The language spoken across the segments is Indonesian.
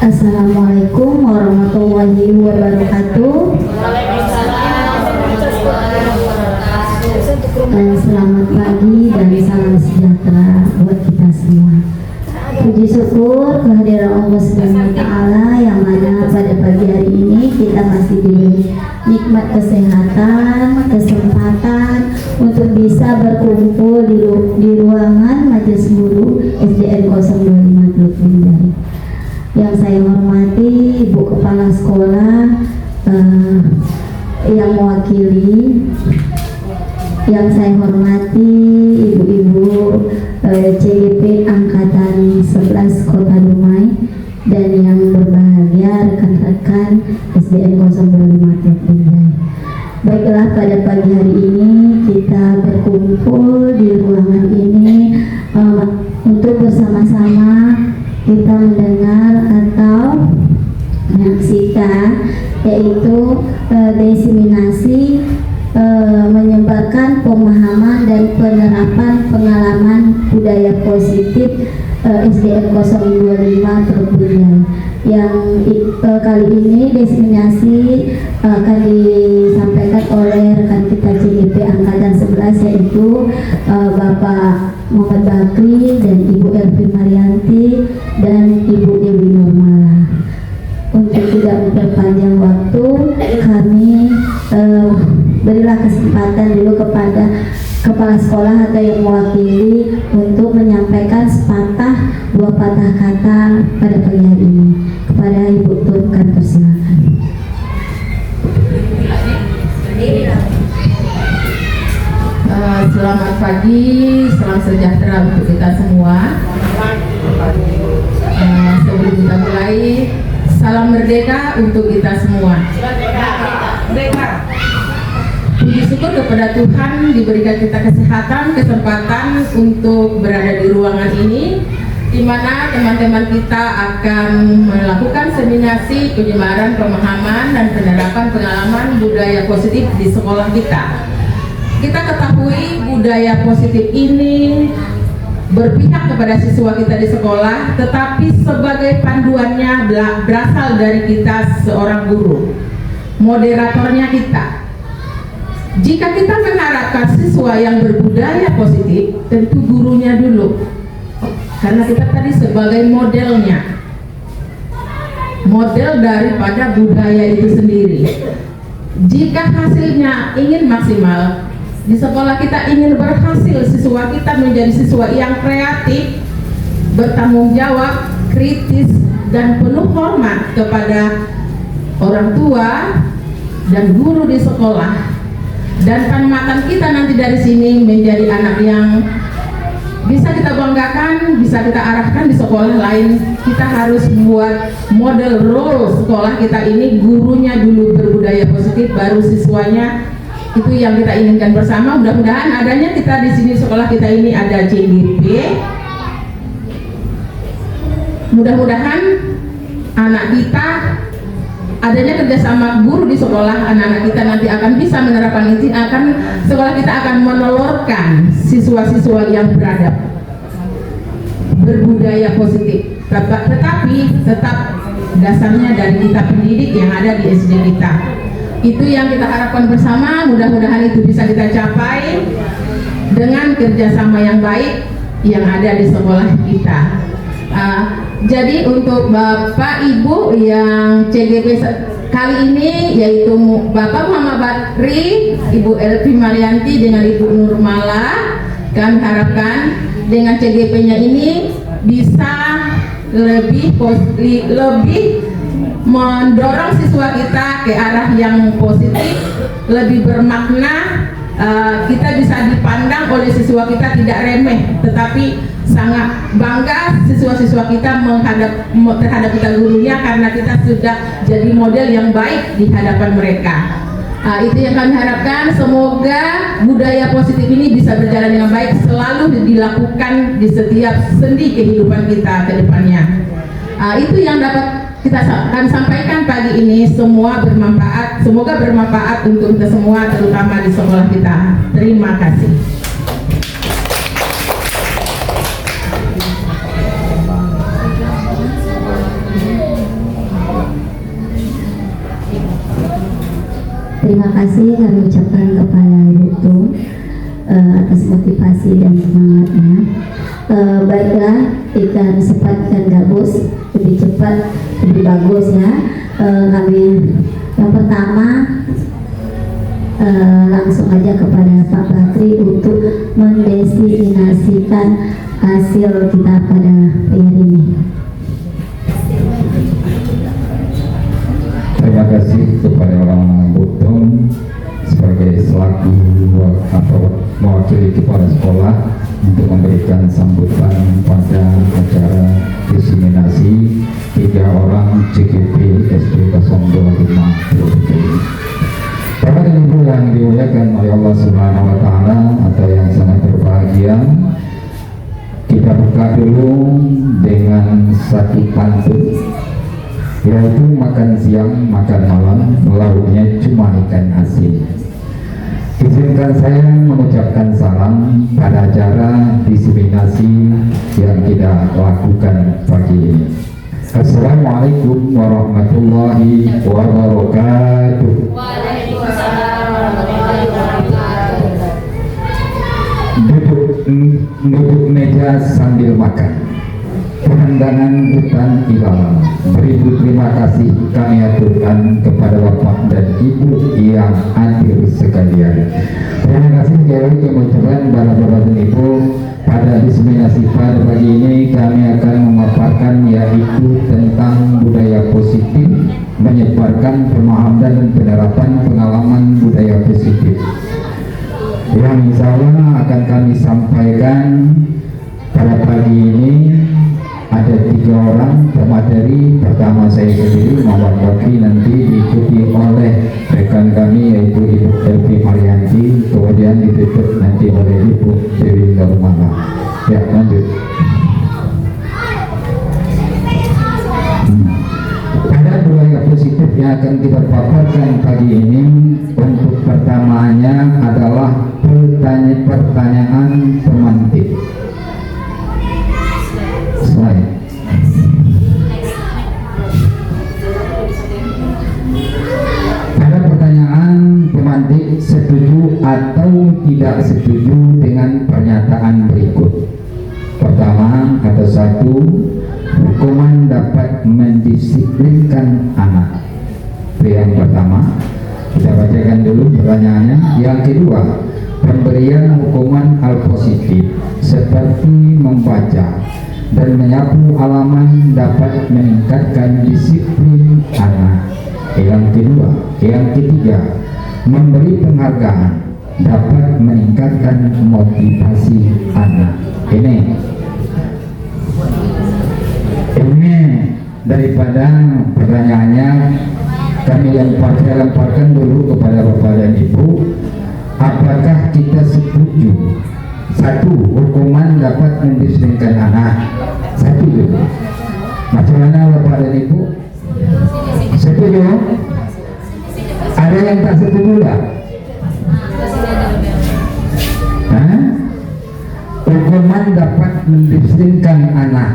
Assalamualaikum warahmatullahi wabarakatuh. Selamat pagi dan salam sejahtera buat kita semua. Puji syukur kehadiran Allah Subhanahu wa Ta'ala yang mana pada pagi hari ini kita masih diberi nikmat kesehatan, kesempatan untuk bisa berkumpul di ruangan Majelis Guru SDN 025 Teluk Bindari. Yang saya hormati Ibu Kepala Sekolah yang mewakili, yang saya hormati ibu-ibu CGP Angkatan 11 Kota Dumai, dan yang berbahagia rekan-rekan SDN 025 Teluk Bindari. Baiklah, pada pagi hari ini kita berkumpul di ruangan ini untuk bersama-sama kita mendengar atau menyaksikan, yaitu diseminasi menyebarkan pemahaman dan penerapan pengalaman budaya positif SDN 025 Teluk Bindari. Yang kali ini diseminasi akan disampaikan oleh rekan kita CGP Angkatan 11, yaitu Bapak Muhammad Bakri dan Ibu Elvi Marianti dan Ibu Dewi Nurmala. Untuk tidak memperpanjang waktu, kami berilah kesempatan dulu kepada kepala sekolah atau yang mewakili untuk menyampaikan sepatah dua patah kata pada pagi hari ini. Kepada Ibu Turkan, persilakan. Selamat pagi, salam sejahtera untuk kita semua. Sebelum kita mulai, salam merdeka untuk kita semua. Puji syukur kepada Tuhan diberikan kita kesehatan, kesempatan untuk berada di ruangan ini, di mana teman-teman kita akan melakukan seminasi penyebaran pemahaman dan penerapan pengalaman budaya positif di sekolah kita. Kita ketahui budaya positif ini berpihak kepada siswa kita di sekolah, tetapi sebagai panduannya berasal dari kita seorang guru, moderatornya kita. Jika kita mengharapkan siswa yang berbudaya positif, tentu gurunya dulu, karena kita tadi sebagai modelnya, model daripada budaya itu sendiri. Jika hasilnya ingin maksimal, di sekolah kita ingin berhasil, siswa kita menjadi siswa yang kreatif, bertanggung jawab, kritis, dan penuh hormat kepada orang tua dan guru di sekolah. Dan pengamatan kita nanti dari sini menjadi anak yang bisa kita banggakan, bisa kita arahkan di sekolah lain. Kita harus buat model role sekolah kita ini, gurunya dulu berbudaya positif, baru siswanya. Itu yang kita inginkan bersama. Mudah-mudahan adanya kita di sini, sekolah kita ini ada CGP. Mudah-mudahan anak kita adanya kerjasama guru di sekolah, anak-anak kita nanti akan bisa menerapkan itu, sekolah kita akan menelurkan siswa-siswa yang beradab, berbudaya positif, tetapi tetap dasarnya dari kita pendidik yang ada di SD kita. Itu yang kita harapkan bersama. Mudah-mudahan itu bisa kita capai dengan kerjasama yang baik yang ada di sekolah kita. Jadi untuk Bapak Ibu yang CGP kali ini, yaitu Bapak Muhammad Bakri, Ibu Elvi Marianti dengan Ibu Nurmala, kami harapkan dengan CGP-nya ini bisa lebih mendorong siswa kita ke arah yang positif, lebih bermakna. Kita bisa dipandang oleh siswa kita tidak remeh, tetapi sangat bangga siswa-siswa kita terhadap kita gurunya, karena kita sudah jadi model yang baik di hadapan mereka. Itu yang kami harapkan. Semoga budaya positif ini bisa berjalan dengan baik, selalu dilakukan di setiap sendi kehidupan kita ke depannya. Itu yang dapat kami sampaikan pagi ini. Semua bermanfaat, semoga bermanfaat untuk kita semua, terutama di sekolah kita. Terima kasih. terima kasih kami ucapkan kepada Ibu Tung atas motivasi dan semangatnya. Baiklah, ikan cepat ikan gabus, lebih cepat lebih bagus ya. Kami yang pertama langsung aja kepada Pak Bakri untuk mendestinasikan hasil kita pada hari ini. Terima kasih kepada orang Butung sebagai selaku mewakili kepala sekolah untuk memberikan sambutan pada acara diseminasi 3 orang CGP SD 025 Bapak dan Ibu yang dimuliakan oleh Allah Subhanahu wa Ta'ala, atau yang sangat berbahagia, kita buka dulu dengan satu pantun, yaitu makan siang, makan malam, lauknya cuma ikan asin. Izinkan saya mengucapkan salam pada acara diseminasi yang kita lakukan pagi ini. Assalamualaikum warahmatullahi wabarakatuh. Duduk meja sambil makan, pemandangan hutan ilalang. Beribu terima kasih kami aturkan kepada Bapak dan Ibu yang hadir sekalian. Terima kasih sekali lagi kami ucapkan kepada Bapak dan Ibu. Pada diseminasi pada pagi ini kami akan memaparkan yaitu tentang budaya positif, menyebarkan pemahaman dan penerapan pengalaman budaya positif, yang insya Allah akan kami sampaikan pada pagi ini. Ada 3 orang pemateri. Pertama saya sendiri Muhammad Bakri, nanti diikuti oleh rekan kami yaitu Ibu Elvi Marianti, kemudian ditutup nanti oleh Ibu Dewi Nurmana. Ya, lanjut. Ada budaya positif yang akan kita paparkan pagi ini. Untuk pertamanya adalah pertanyaan pemantik. Ada pertanyaan pemantik, setuju atau tidak setuju dengan pernyataan berikut. Pertama, ada 1, hukuman dapat mendisiplinkan anak. Itu yang pertama, kita bacakan dulu pertanyaannya. Yang kedua, pemberian hukuman hal positif seperti membaca dan menyapu halaman dapat meningkatkan disiplin anak. Yang kedua, yang ketiga, memberi penghargaan dapat meningkatkan motivasi anak. Ini daripada pertanyaannya kami lemparkan dulu kepada Bapak dan Ibu. Apakah kita setuju? 1, hukuman dapat mendisiplinkan anak. 1 dulu. Macam mana Bapak dan Ibu? Setuju? Ada yang tak setuju tak? Hukuman dapat mendisiplinkan anak.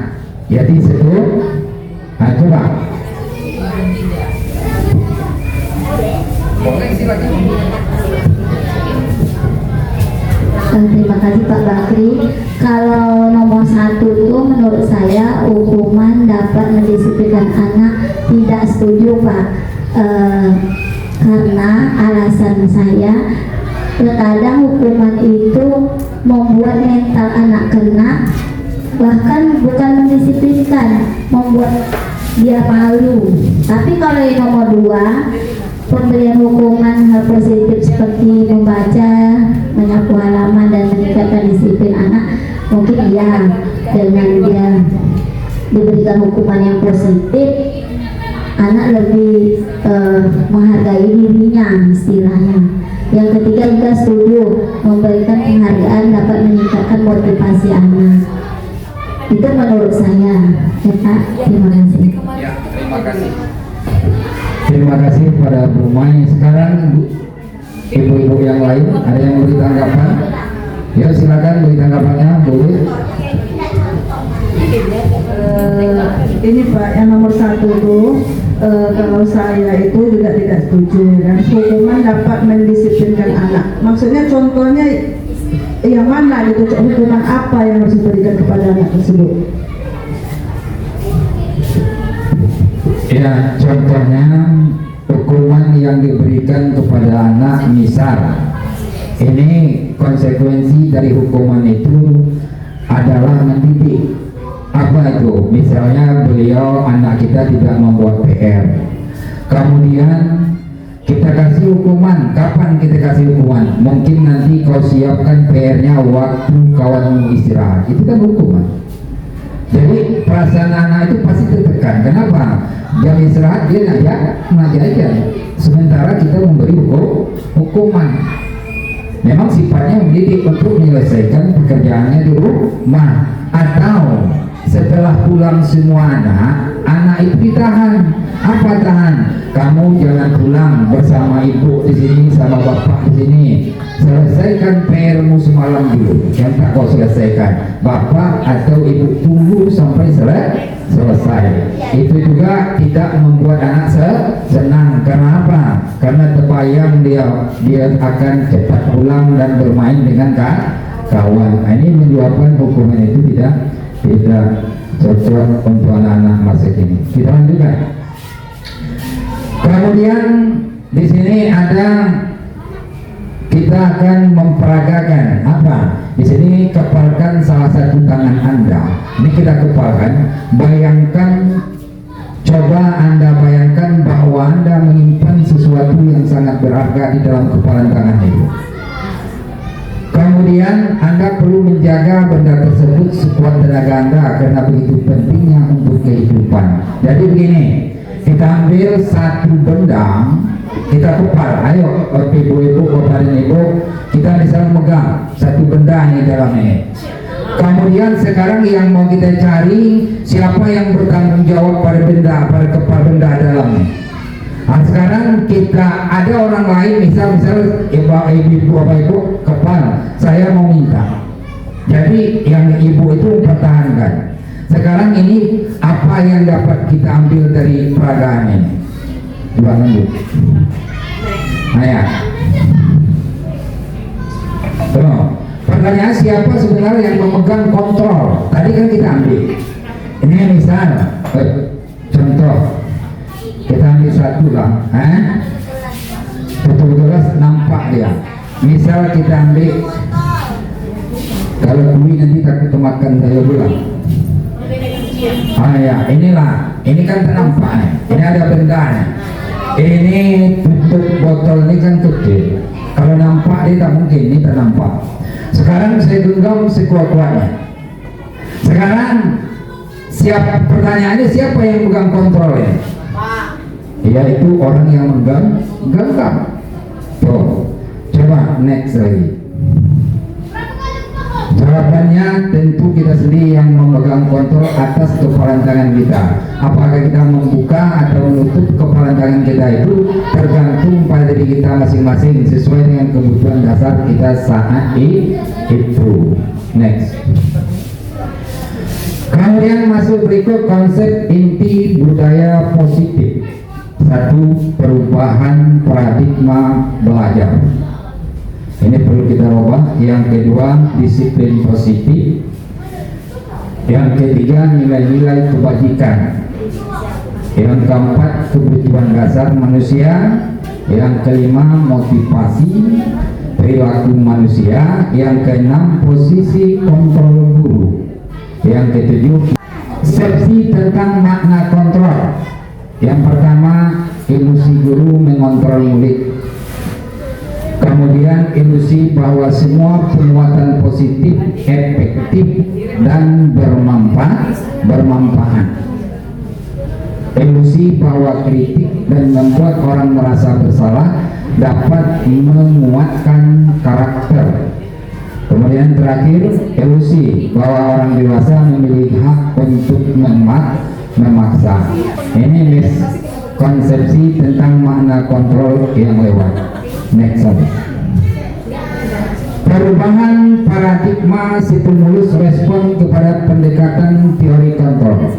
Jadi setuju? Nah, coba. Terima kasih Pak Bakri. Kalau nomor 1 itu menurut saya hukuman dapat mendisiplinkan anak, tidak setuju Pak. Karena alasan saya, terkadang hukuman itu membuat mental anak kena, bahkan bukan mendisiplinkan, membuat dia malu. Tapi kalau yang nomor 2, pemberian hukuman hal positif seperti membaca, menyapu halaman dan meningkatkan disiplin anak, mungkin ya dengan dia diberikan hukuman yang positif, anak lebih menghargai dirinya istilahnya. Yang ketiga juga setuju, memberikan penghargaan dapat meningkatkan motivasi anak. Itu menurut saya. Ya Pak, terima kasih. Ya, terima kasih. Terima kasih pada Bu Mai. Sekarang ibu-ibu yang lain ada yang beri tanggapan? Ya, silakan beri tanggapannya, boleh. Ini Pak, yang nomor 1 itu Kalau saya itu juga tidak setuju dan hukuman dapat mendisiplinkan anak. Maksudnya contohnya yang mana gitu, hukuman apa yang harus diberikan kepada anak tersebut? Ya, contohnya hukuman yang diberikan kepada anak, misal ini konsekuensi dari hukuman itu adalah mendidik. Apa itu? Misalnya anak kita tidak membuat PR, kemudian kita kasih hukuman. Kapan kita kasih hukuman? Mungkin nanti kau siapkan PR-nya waktu kawanmu istirahat. Itu kan hukuman. Jadi perasaan anak itu pasti tertekan. Kenapa? Jam istirahat dia ngajak aja. Sementara kita memberi hukuman. Memang sifatnya mendidik untuk menyelesaikan pekerjaannya di rumah. Atau setelah pulang semua anak itu ditahan. Apa tahan? Kamu jangan pulang bersama ibu di sini, sama bapak di sini. Selesaikan PR-mu semalam dulu. Yang tak kau selesaikan, bapak atau ibu tunggu sampai selesai. Itu juga tidak membuat anak senang. Karena apa? Karena terbayang dia akan cepat pulang dan bermain dengan kawan. Ini menyebabkan hukuman itu tidak cocok untuk anak-anak masa kini. Kita lanjutkan. Kemudian di sini kita akan memperagakan apa? Di sini kepalkan salah satu tangan Anda. Ini kita kepalkan. Coba Anda bayangkan bahwa Anda menyimpan sesuatu yang sangat berharga di dalam kepalan tangan itu. Kemudian Anda perlu menjaga benda tersebut sekuat tenaga Anda karena begitu pentingnya untuk kehidupan. Jadi begini, kita ambil satu benda, kita kepal. Ayo ibu-ibu, bapak dan ibu, kita bisa megang satu benda ini dalamnya. Kemudian sekarang yang mau kita cari siapa yang bertanggung jawab pada kepal benda dalamnya. Nah, sekarang kita ada orang lain, misal ibu bapak ibu kepal, saya mau minta. Jadi yang ibu itu mempertahankan. Sekarang ini apa yang dapat kita ambil dari peragaan ini? Coba lanjut. Nah ya. Pertanyaan siapa sebenarnya yang memegang kontrol? Tadi kan kita ambil. Ini misal, contoh. Kita ambil satu lah, betul-betul nampak dia. Misal kita ambil, kalau bui nanti takut makan saya pulang. Ya, inilah, ini kan ternampak nih. Ini ada benda nih. Ini tutup botol ini kan kecil. Kalau nampak dia tak mungkin, ini ternampak. Sekarang saya genggam sekuat-kuatnya. Sekarang pertanyaannya siapa yang pegang kontrolnya? Yaitu orang yang menggenggam. Tuh, coba next lagi. Jawabannya tentu kita sendiri yang memegang kontrol atas kepalan tangan kita. Apakah kita membuka atau menutup kepalan tangan kita itu tergantung pada diri kita masing-masing sesuai dengan kebutuhan dasar kita saat itu. Next. Kemudian masuk berikut konsep inti budaya positif. Satu, perubahan paradigma belajar. Ini perlu kita ubah. Yang kedua, disiplin positif. Yang ketiga, nilai-nilai kebajikan. Yang keempat, kebutuhan dasar manusia. Yang kelima, motivasi perilaku manusia. Yang keenam, posisi kontrol guru. Yang ketujuh, persepsi tentang makna kontrol. Yang pertama, ilusi guru mengontrol murid. Kemudian ilusi bahwa semua penguatan positif, efektif dan bermanfaat. Ilusi bahwa kritik dan membuat orang merasa bersalah dapat menguatkan karakter. Kemudian terakhir, ilusi bahwa orang dewasa memiliki hak untuk memaksa. Ini miskonsepsi tentang makna kontrol yang lewat. Next slide. Perubahan paradigma stimulus respon kepada pendekatan teori kontrol,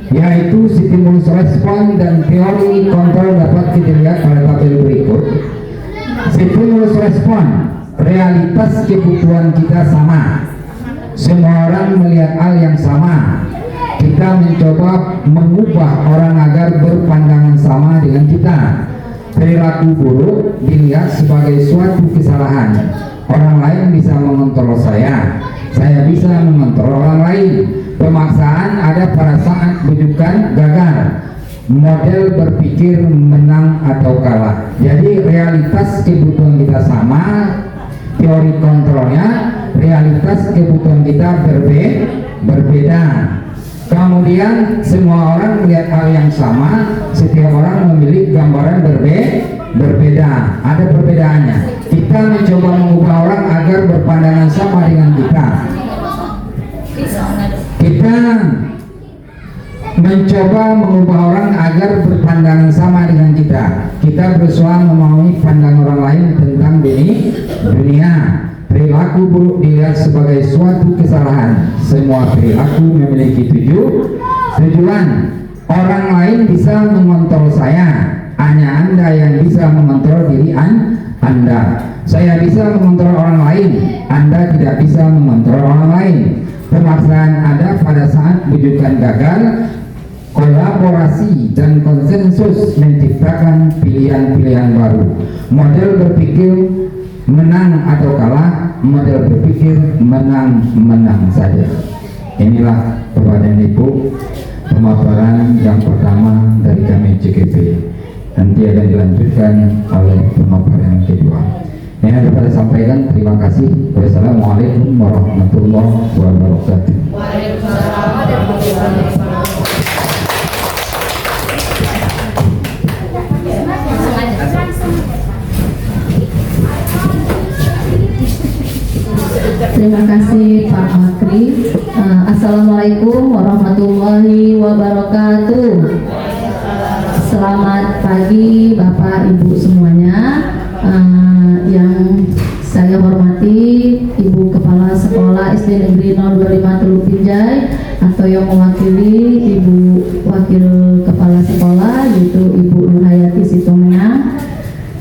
yaitu stimulus respon respon dan teori kontrol dapat kita lihat pada tabel berikut. Stimulus respon, realitas kebutuhan kita sama. Semua orang melihat hal yang sama. Kita mencoba mengubah orang agar berpandangan sama dengan kita. Perilaku buruk dilihat sebagai suatu kesalahan. Orang lain bisa mengontrol saya bisa mengontrol orang lain. Pemaksaan ada pada saat bujukan gagal. Model berpikir menang atau kalah. Jadi realitas kebutuhan kita sama, teori kontrolnya, realitas kebutuhan kita berbeda. Kemudian semua orang melihat hal yang sama, setiap orang memiliki gambaran berbeda. Ada perbedaannya. Kita mencoba mengubah orang agar berpandangan sama dengan kita. Kita mencoba mengubah orang agar berpandangan sama dengan kita. Kita berusaha memenuhi pandangan orang lain tentang dunia. Perilaku buruk dilihat sebagai suatu kesalahan. Semua perilaku memiliki tujuan. Orang lain bisa mengontrol saya, hanya Anda yang bisa mengontrol diri Anda. Saya bisa mengontrol orang lain, Anda tidak bisa mengontrol orang lain. Pemaksaan ada pada saat bujukan gagal. Kolaborasi dan konsensus menciptakan pilihan-pilihan baru. Model berpikir menang atau kalah, model berpikir menang saja. Inilah Bapak dan Ibu pemaparan yang pertama dari kami CKP. Nanti akan dilanjutkan oleh pemaparan yang kedua. Yang dapat saya sampaikan, terima kasih. Wassalamualaikum warahmatullahi wabarakatuh. Waalaikumsalam warahmatullahi wabarakatuh. Terima kasih Pak Makri. Assalamualaikum warahmatullahi wabarakatuh. Selamat pagi Bapak Ibu semuanya. Yang saya hormati Ibu Kepala Sekolah SD Negeri 025 Teluk Binjai, atau yang mewakili Ibu Wakil Kepala Sekolah yaitu Ibu Nurhayati Sitomena.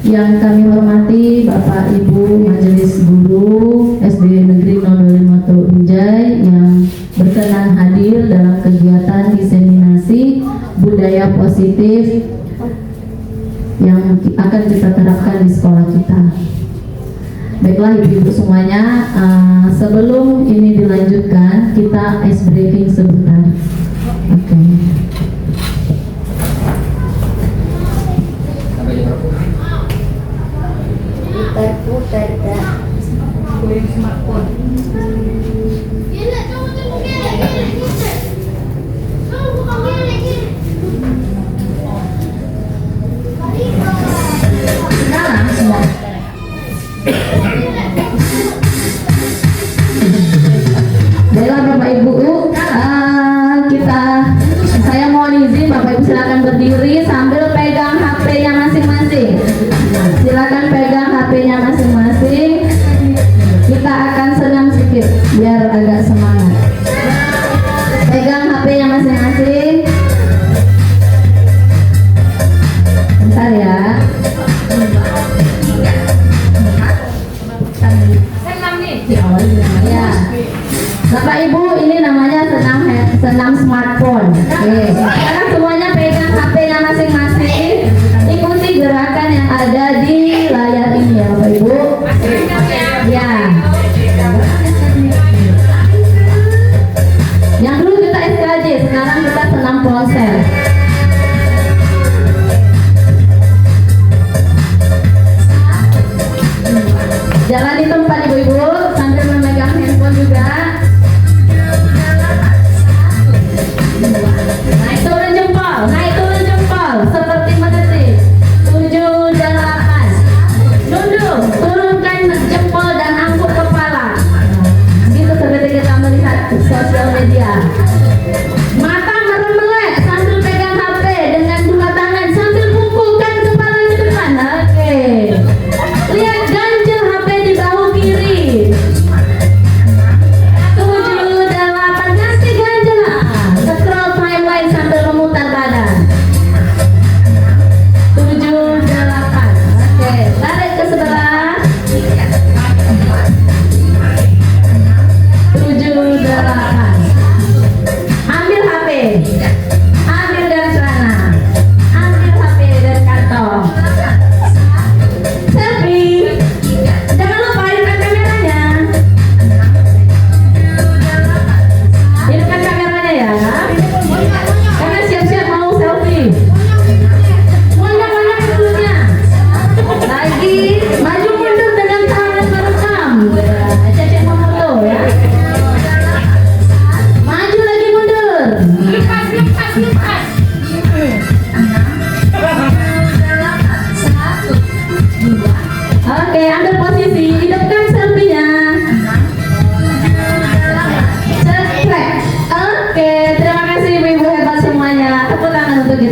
Yang kami hormati Bapak Ibu Majelis Guru SD Negeri 025 Teluk Binjai yang berkenan hadir dalam kegiatan diseminasi budaya positif yang akan kita terapkan di sekolah kita. Baiklah ibu-ibu semuanya, sebelum ini dilanjutkan kita ice breaking sebentar. Oke. Sekarang semua. Baiklah Bapak Ibu, saya mohon izin Bapak Ibu silakan berdiri sambil pegang HP-nya masing-masing. Silakan pegang HP-nya masing-masing. Kita akan senam sedikit biar agak semangat. Pegang HP-nya masing-masing. Bentar ya. Ya. Bapak Ibu, ini namanya senam smartphone. Oke. Sekarang semuanya pegang HP-nya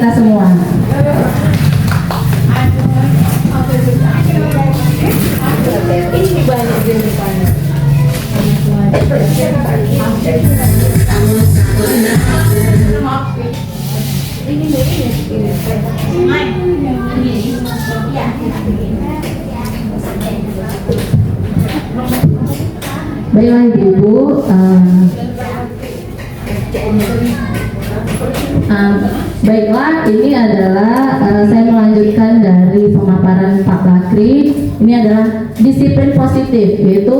kita semua. Baiklah Ibu, baiklah ini adalah saya melanjutkan dari pemaparan Pak Bakri. Ini adalah disiplin positif, yaitu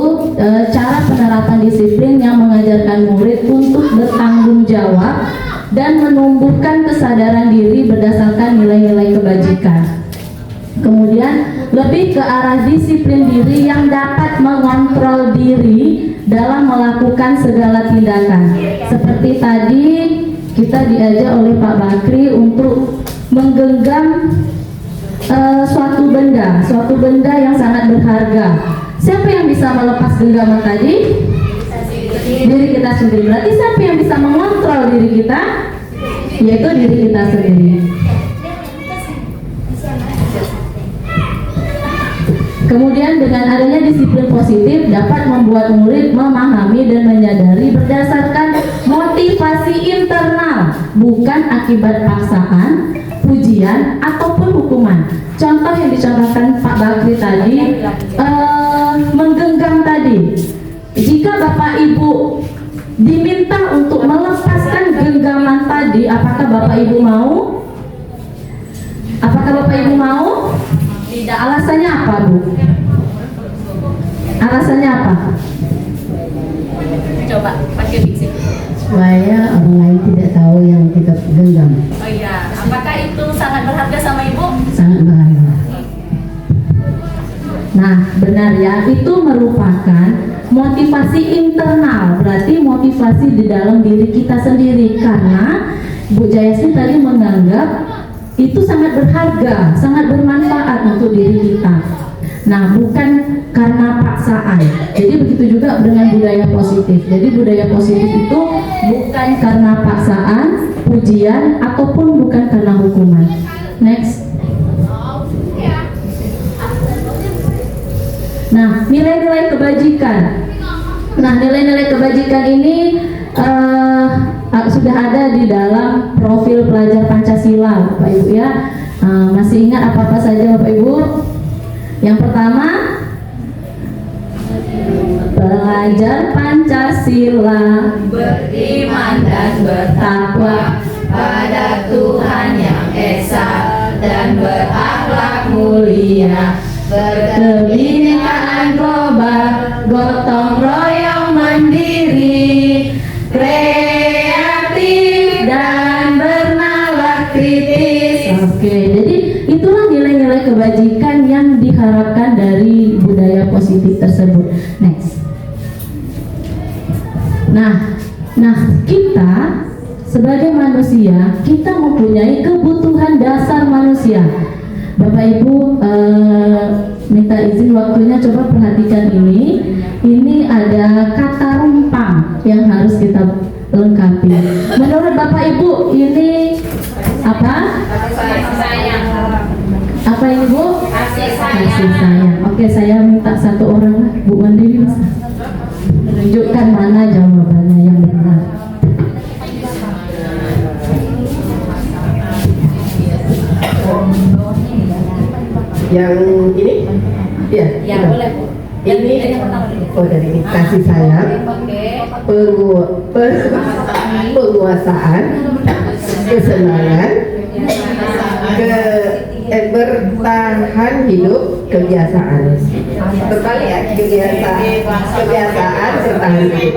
cara penerapan disiplin yang mengajarkan murid untuk bertanggung jawab dan menumbuhkan kesadaran diri berdasarkan nilai-nilai kebajikan. Kemudian lebih ke arah disiplin diri yang dapat mengontrol diri dalam melakukan segala tindakan. Seperti tadi kita diajak oleh Pak Bakri untuk menggenggam suatu benda yang sangat berharga. Siapa yang bisa melepas genggaman tadi? Diri kita sendiri. Berarti siapa yang bisa mengontrol diri kita? Yaitu diri kita sendiri. Kemudian dengan adanya disiplin positif dapat membuat murid memahami dan menyadari berdasarkan motivasi internal, bukan akibat paksaan, pujian, ataupun hukuman. Contoh yang dicontohkan Pak Bakri tadi, menggenggam tadi. Jika Bapak Ibu diminta untuk melepaskan genggaman tadi, apakah Bapak Ibu mau? Apakah Bapak Ibu mau? Tidak. Alasannya apa, Bu? Alasannya apa? Coba pakai diksi. Supaya orang lain tidak tahu yang kita genggam. Oh iya, apakah itu sangat berharga sama Ibu? Sangat berharga. Nah, benar ya, itu merupakan motivasi internal, berarti motivasi di dalam diri kita sendiri. Karena Bu Jayasri tadi menganggap itu sangat berharga, sangat bermanfaat untuk diri kita. Nah, bukan karena paksaan. Jadi begitu juga dengan budaya positif. Jadi budaya positif itu bukan karena paksaan, pujian, ataupun bukan karena hukuman. Next. Nah, nilai-nilai kebajikan. Nah, nilai-nilai kebajikan ini sudah ada di dalam profil pelajar Pancasila, Bapak Ibu ya. Masih ingat apa-apa saja Bapak Ibu? Yang pertama, pelajar Pancasila Beriman dan bertakwa pada Tuhan yang Esa dan berakhlak mulia, berkebinekaan global, gotong royong mandiri, kreatif dan bernalar kritis. Oke, jadi itulah nilai-nilai kebajikan yang diharapkan dari budaya positif tersebut. Next. Nah, kita sebagai manusia, kita mempunyai kebutuhan dasar manusia. Bapak Ibu minta izin waktunya, coba perhatikan ini. Ini ada kata rempang yang harus kita lengkapi. Menurut Bapak Ibu ini apa? Apa ini Bu? Kasih sayang. Oke, saya minta satu orang, Bu Wandi, menunjukkan mana jawabannya yang benar. Yang ini? Iya. Ya boleh Bu. Ini yang pertama dulu. oh dari ini kasih sayang, Oke. penguasaan, kesenangan, bertahan hidup, kebiasaan. Terbalik ya, kebiasaan bertahan hidup.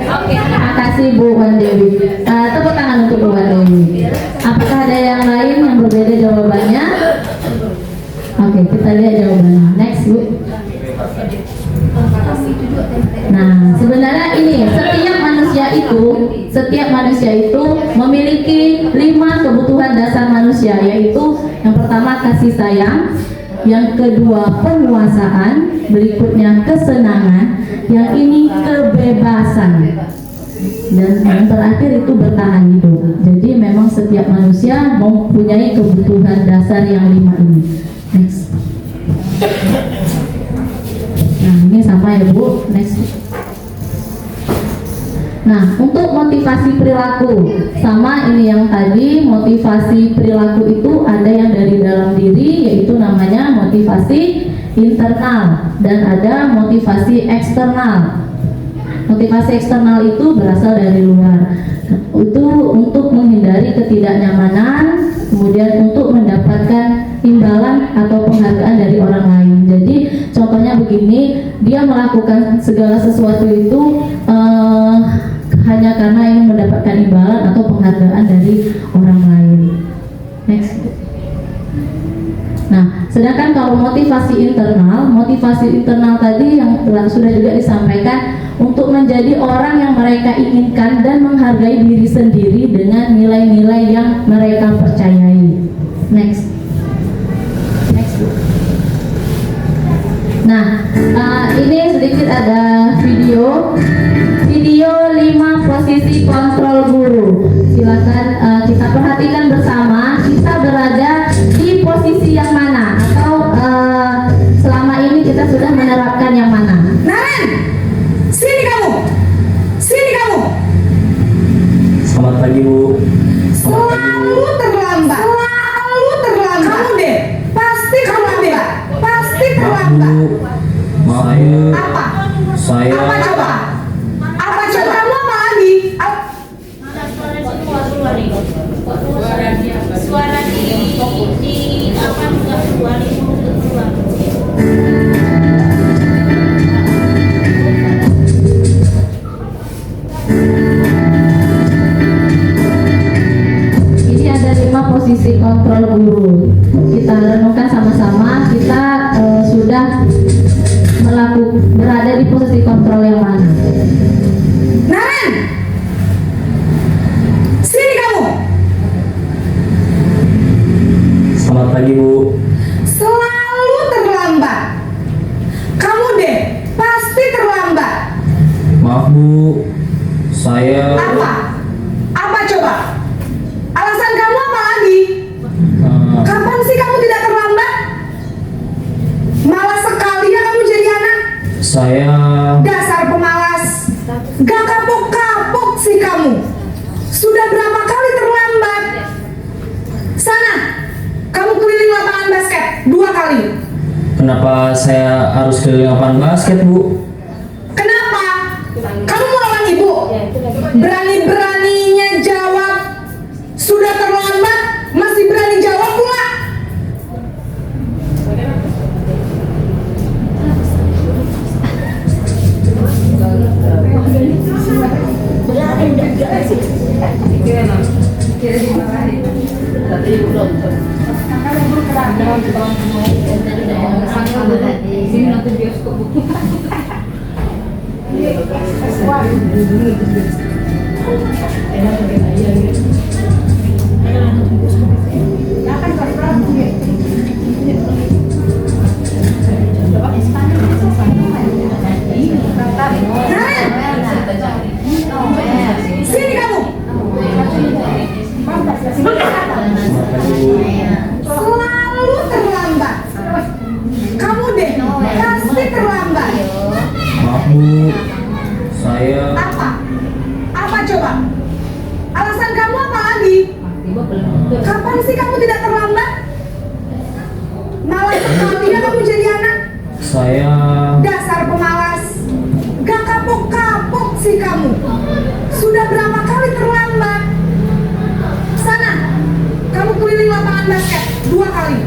Oke. Terima kasih Bu Wandewi. Tepuk tangan untuk Bu Wandewi. Apakah ada yang lain yang berbeda jawabannya? Oke, kita lihat jawabannya. Next Bu. Nah, sebenarnya ini setiap manusia itu memiliki 5 kebutuhan dasar manusia, yaitu yang pertama kasih sayang, yang kedua penguasaan, berikutnya kesenangan, yang ini kebebasan. Dan yang terakhir itu bertahan hidup. Jadi memang setiap manusia mempunyai kebutuhan dasar yang 5 ini. Next. Nah, ini sama ya Bu. Next. Nah, untuk motivasi perilaku, sama ini yang tadi, motivasi perilaku itu ada yang dari dalam diri, yaitu namanya motivasi internal, dan ada motivasi eksternal. Motivasi eksternal itu berasal dari luar, itu untuk menghindari ketidaknyamanan, kemudian untuk mendapatkan imbalan atau penghargaan dari orang lain. Jadi contohnya begini, dia melakukan segala sesuatu itu hanya karena ingin mendapatkan imbalan atau penghargaan dari orang lain. Next. Nah, sedangkan kalau motivasi internal tadi yang sudah juga disampaikan, untuk menjadi orang yang mereka inginkan dan menghargai diri sendiri dengan nilai-nilai yang mereka percayai. Next. Next. Nah, ini sedikit ada video 5 posisi kontrol guru. Silakan kita perhatikan bersama, kita berada di posisi yang mana, atau selama ini kita sudah menerapkan yang mana. Naren, sini kamu, sini kamu. Selamat pagi Bu. Selalu terlambat, selalu terlambat. Kamu deh, pasti terlambat, pasti terlambat. Maaf Bu. Apa? Saya Apa coba? Apa coba? Kamu apa lagi? Suara di apa juga keluar. Ini ada 5 posisi kontrol guru. Kita renungkan sama-sama, kita sudah berada di posisi kontrol yang mana. Naren, sini kamu. selamat pagi Bu. Selalu terlambat. Kamu deh, pasti terlambat. Maaf Bu. Saya Apa? Apa coba? Alasan kamu apa lagi? Kapan sih kamu tidak terlambat? Malas sekali ya kamu jadi anak. saya Dasar pemalas. Gak kapok-kapok sih kamu. Sudah berapa kali terlambat? Sana, kamu keliling lapangan basket 2 kali. kenapa saya harus keliling lapangan basket Bu? Kenapa? Kamu mau lawan ibu? Berani-beraninya jawab. Sudah terlambat, masih berani jawab pula. Sini kamu. Selalu terlambat. Kamu deh, pasti terlambat. Maaf Bu. Saya Apa? Apa coba? Alasan kamu apa lagi? Kapan sih kamu tidak terlambat? Malas sekali ya kamu jadi anak. saya Dasar pemalas. Gak kapok-kapok sih kamu. Sudah berapa kali terlambat? Sana, kamu keliling lapangan basket 2 kali.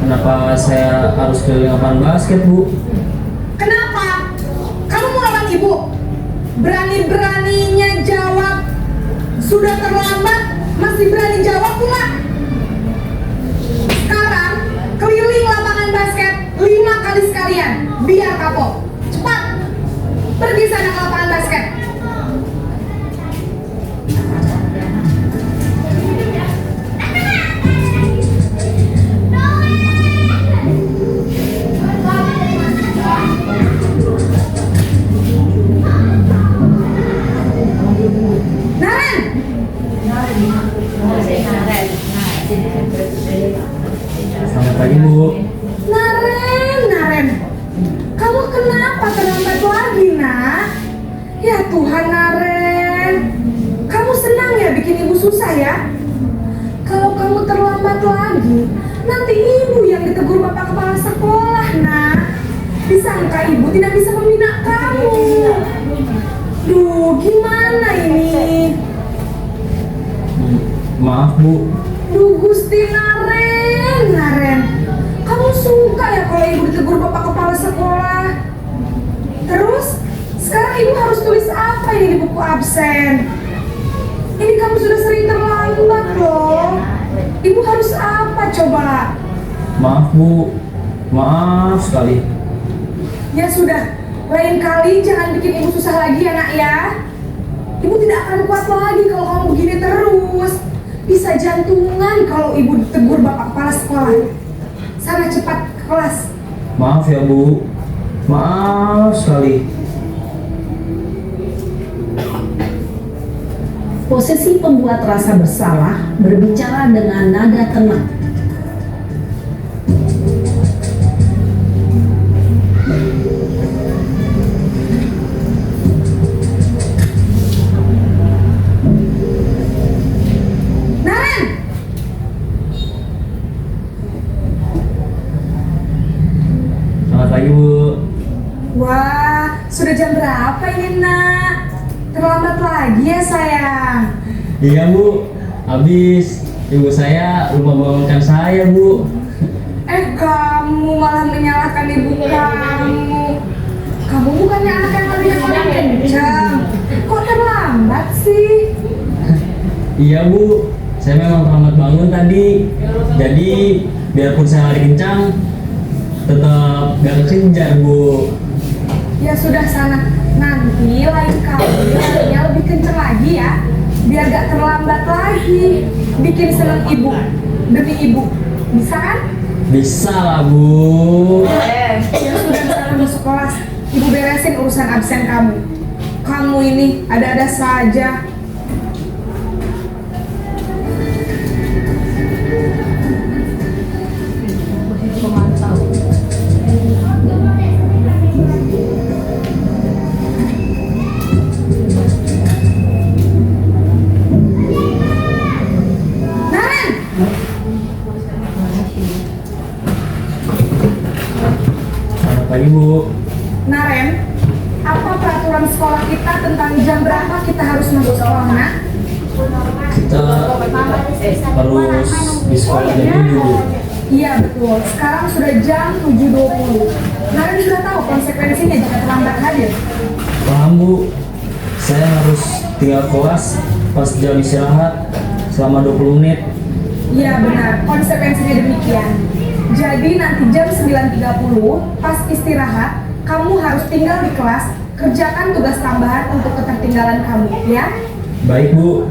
kenapa saya harus keliling lapangan basket Bu? Kenapa? Kamu mau lawan ibu? Berani-beraninya jawab. Sudah terlambat, masih berani jawab pula. Sekarang, keliling lapangan basket 5 kali sekalian, biar kapok. Cepat, pergi sana ke lapangan basket. Selamat pagi Bu. Naren, kamu kenapa terlambat lagi, nak? Ya Tuhan, Naren, kamu senang ya bikin ibu susah ya? Kalau kamu terlambat lagi, nanti ibu yang ditegur bapak kepala sekolah, nak. Disangka ibu tidak bisa membina kamu. Duh, gimana ini? Maaf Bu. Duh, Gusti Naren, kamu suka ya kalau ibu ditegur bapak kepala sekolah? Terus, sekarang ibu harus tulis apa ini di buku absen? Ini kamu sudah sering terlambat loh. Ibu harus apa coba? Maaf Bu. Maaf sekali. Ya sudah, lain kali jangan bikin ibu susah lagi ya nak ya. Ibu tidak akan kuat lagi kalau kamu begini terus. Bisa jantungan kalau ibu ditegur bapak kepala sekolah. Sana cepat ke kelas. Maaf ya Bu. Maaf sekali. Posisi pembuat rasa bersalah berbicara dengan nada tenang. Naren, Selamat pagi Bu. wah sudah jam berapa ini nak? Terlambat lagi ya sayang. Iya Bu. Habis ibu saya lupa bangunkan saya Bu. Kamu malah menyalahkan ibu kamu. Kamu bukannya anak yang paling kencang. Kok terlambat sih? Iya Bu. Saya memang terlambat bangun tadi. Jadi biarpun saya lari kencang, tetap gak kekejar Bu. Ya sudah sana. Nanti lain kali larinya lebih kencang lagi ya. Biar gak terlambat lagi. Bikin seneng ibu. Demi ibu. Bisa kan? Bisa lah Bu. Ya sudah sana masuk kelas. Ibu beresin urusan absen kamu. Kamu ini ada-ada saja. Naren, Selamat pagi Bu. Naren, apa peraturan sekolah kita tentang jam berapa kita harus masuk sekolah, nak? Kita harus di sekolah jam 7 Bu. Iya betul, sekarang sudah jam 7.20. Naren sudah tahu konsekuensinya jika terlambat hadir. Paham Bu. Saya harus tinggal kelas pas jam istirahat selama 20 menit. Iya benar, konsekuensinya demikian. Jadi nanti jam 9.30 pas istirahat, kamu harus tinggal di kelas, kerjakan tugas tambahan untuk ketertinggalan kamu, ya? Baik Bu.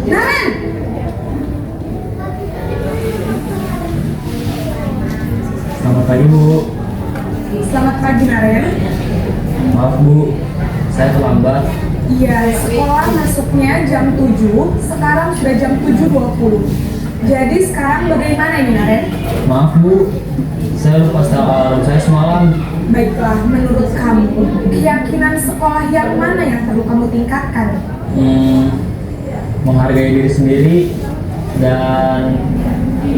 Naren, Selamat pagi Bu. selamat pagi Naren. Maaf Bu, saya terlambat. Iya, sekolah masuknya jam 7, sekarang sudah jam 7.20. Jadi sekarang bagaimana ini Naren? Maaf Bu, saya lupa setel alarm saya semalam. Baiklah, menurut kamu, keyakinan sekolah yang mana yang perlu kamu tingkatkan? Menghargai diri sendiri dan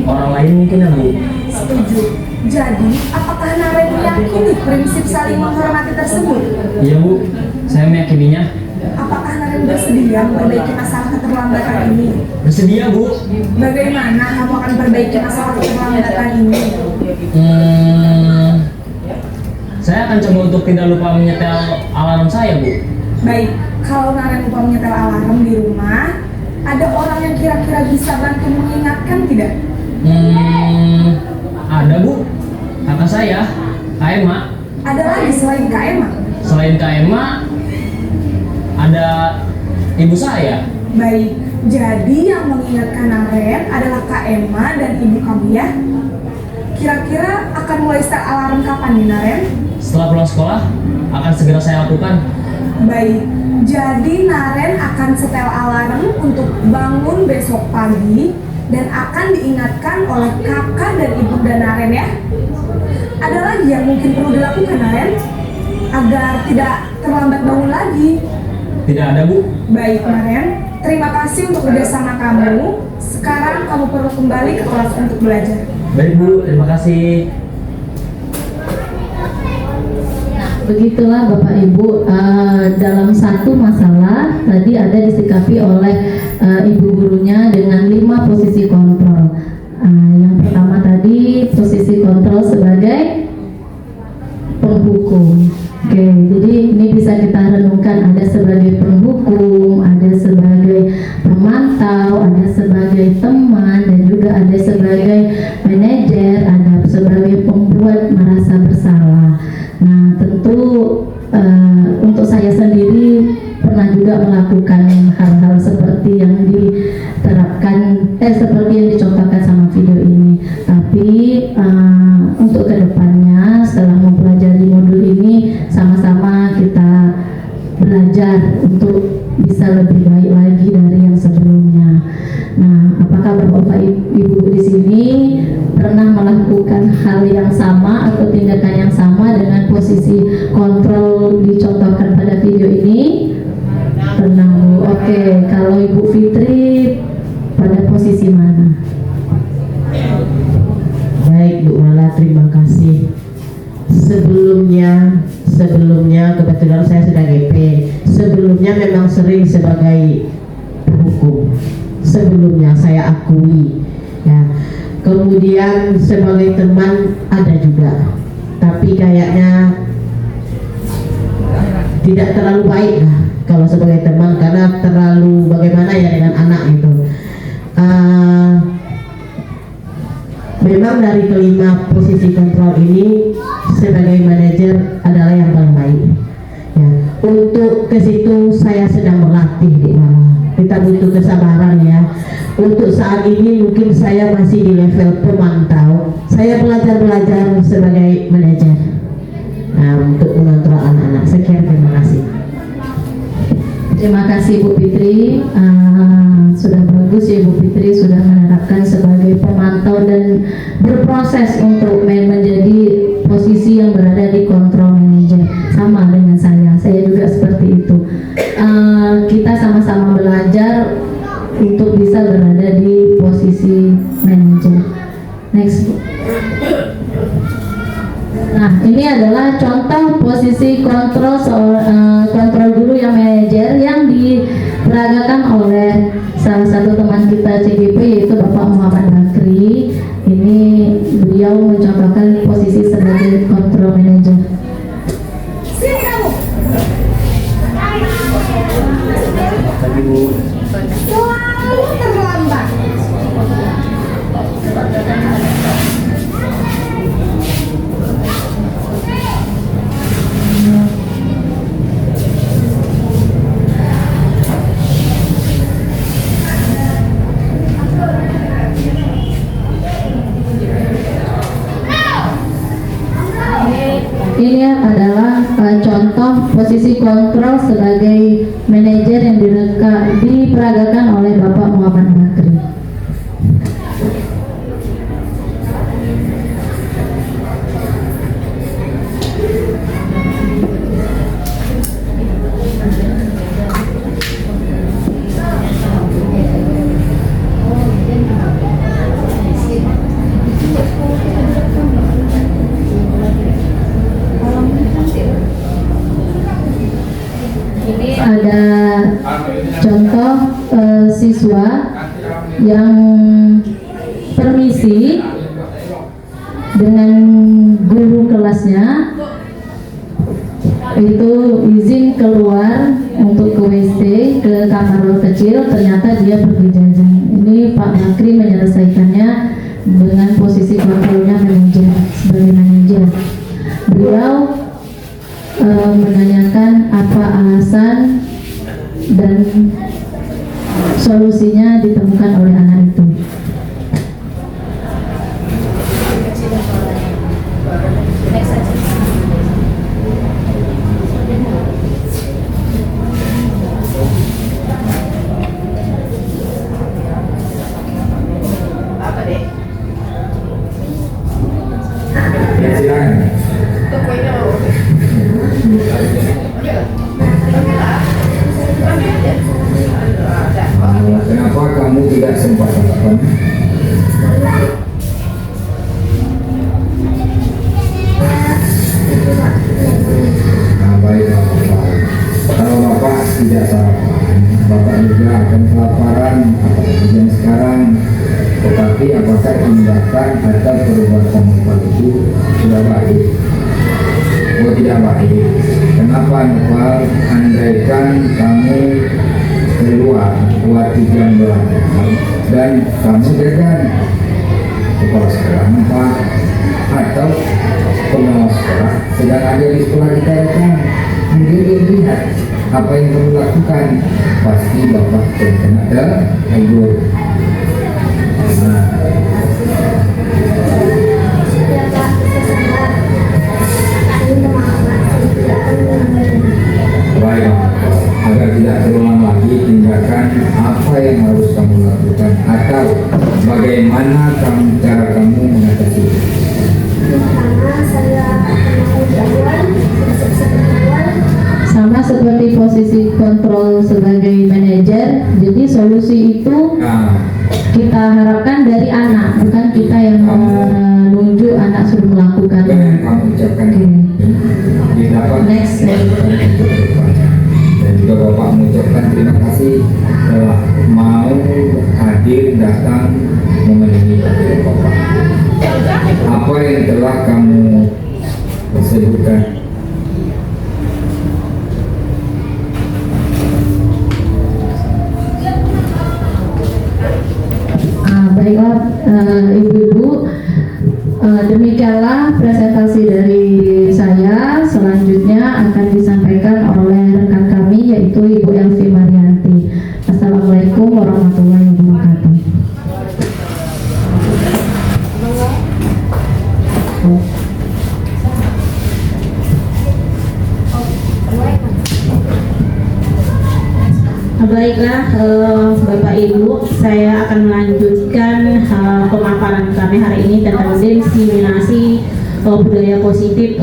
orang lain mungkin ya Bu. Setuju. Jadi, apakah Naren meyakini prinsip saling menghormati tersebut? Iya Bu, saya meyakininya. Apakah Naren bersedia memperbaiki masalah keterlambatan ini? Bersedia Bu. Bagaimana kamu akan perbaiki masalah keterlambatan ini? Saya akan coba untuk tidak lupa menyetel alarm saya Bu. Baik, kalau Naren lupa menyetel alarm di rumah, ada orang yang kira-kira bisa bantu mengingatkan tidak? Ada Bu, kakak saya, Kak Emma. Ada lagi selain Kak Emma? Selain Kak Emma, ada ibu saya. Baik, Jadi yang mengingatkan Naren adalah Kak Emma dan ibu kamu ya. Kira-kira akan mulai start alarm kapan nih Naren? Setelah pulang sekolah, akan segera saya lakukan. Baik, jadi Naren akan setel alarm untuk bangun besok pagi dan akan diingatkan oleh kakak dan ibu dan Naren ya. Ada lagi yang mungkin perlu dilakukan Naren agar tidak terlambat bangun lagi? Tidak ada, Bu. Baik Naren, terima kasih untuk kerjasama kamu. Sekarang kamu perlu kembali ke kelas untuk belajar. Baik, Bu. Terima kasih. Begitulah Bapak Ibu, dalam satu masalah tadi ada disikapi oleh ibu gurunya dengan 5 posisi kontrol. Yang pertama tadi posisi kontrol sebagai penghukum. Oke, jadi ini bisa kita renungkan, ada sebagai penghukum, ada sebagai pemantau, ada sebagai teman, dan juga ada sebagai manajer, ada sebagai pembuat merasa bersalah. Nah, tentu untuk saya sendiri pernah juga melakukan hal-hal seperti yang diterapkan, seperti yang dicontohkan sama video ini. Tapi untuk kedepannya setelah mempelajari modul ini, sama-sama kita belajar untuk bisa lebih baik lagi dari yang sebelumnya. Nah, apakah Bapak Ibu di sini pernah melakukan hal yang sama atau tindakan yang sama dengan posisi kontrol dicontohkan pada video ini? Pernah, Bu. Oke, kalau Ibu Fitri pada posisi mana? Baik Bu Mala, terima kasih. Sebelumnya kebetulan saya sudah GP. Sebelumnya memang sering sebagai penghukum. Sebelumnya saya akui. Ya. Kemudian sebagai teman ada juga. Tapi kayaknya tidak terlalu baik lah kalau sebagai teman, karena terlalu bagaimana ya dengan anak itu. Memang dari kelima posisi kontrol ini sebagai manajer adalah yang paling baik. Ya, untuk ke situ saya sedang berlatih di mana. Kita butuh kesabaran ya. Untuk saat ini mungkin saya masih di level pemantau. Saya belajar sebagai manajer. Nah, untuk mengontrol anak-anak. Sekian, terima kasih. Terima kasih Bu Fitri. Sudah bagus ya Bu Fitri sudah menerapkan sebagai pemantau dan berproses untuk menjadi posisi yang berada di kontrol manajer. Sama dengan saya juga seperti itu. Kita sama-sama belajar untuk bisa berada di posisi manajer. Next. Nah, ini adalah contoh posisi kontrol kontrol guru yang manajer yang diperagakan oleh salah satu teman kita CGP, yaitu Bapak Muhammad Bakri. Ini beliau mencontohkan posisi sebagai kontrol manajer. Sini kamu. Selalu terlambat. Ini adalah contoh posisi kontrol sebagai manajer yang diperagakan oleh Bapak Muhammad Bakri. Ada contoh siswa yang permisi dengan guru kelasnya, itu izin keluar untuk ke WC, ke kamar kecil, ternyata dia pergi jajan. Ini Pak Bakri menyelesaikannya dengan posisi kontrolnya manajer, sebagai manajer. Beliau menanyakan apa alasan dan solusinya ditemukan oleh anak itu. Ya, silakan. Kenapa kamu tidak sempat sarapan? Nah, baik Bapak. Kalau Bapak tidak sarapan, Bapak juga akan kelaparan, apalagi jam sekarang. Tetapi apakah tindakan atau perbuatan Bapak itu sudah baik? Oh, tidak baik. Kenapa Bapak? Andaikan kamu keluar buat jam belajar dan kamu jajan kepala sekolah Pak atau pengawas sekolah sedang ada di sekolah kita datang, kemudian dia lihat apa yang kamu lakukan, pasti Bapak terkena tegur. Baik, agar tidak terulang lagi tindakan apa yang harus kamu lakukan atau bagaimana cara kamu mengatasi itu. Sama seperti posisi kontrol sebagai manajer, jadi solusi itu kita harapkan dari anak, bukan kita yang menunjuk anak suruh melakukan. Yang kamu ucapkan didapat Next. dan juga Bapak mengucapkan terima kasih telah mau hadir datang memenuhi panggilan Bapak. Apa yang telah kamu sebutkan baiklah ibu-ibu, demikianlah presentasi dari saya. Selanjutnya akan disampaikan oleh rekan kami yaitu Ibu Elvi Marianti. Assalamualaikum warahmatullahi wabarakatuh. Baiklah Bapak Ibu, saya akan melanjutkan pemaparan kami hari ini tentang diskriminasi budaya positif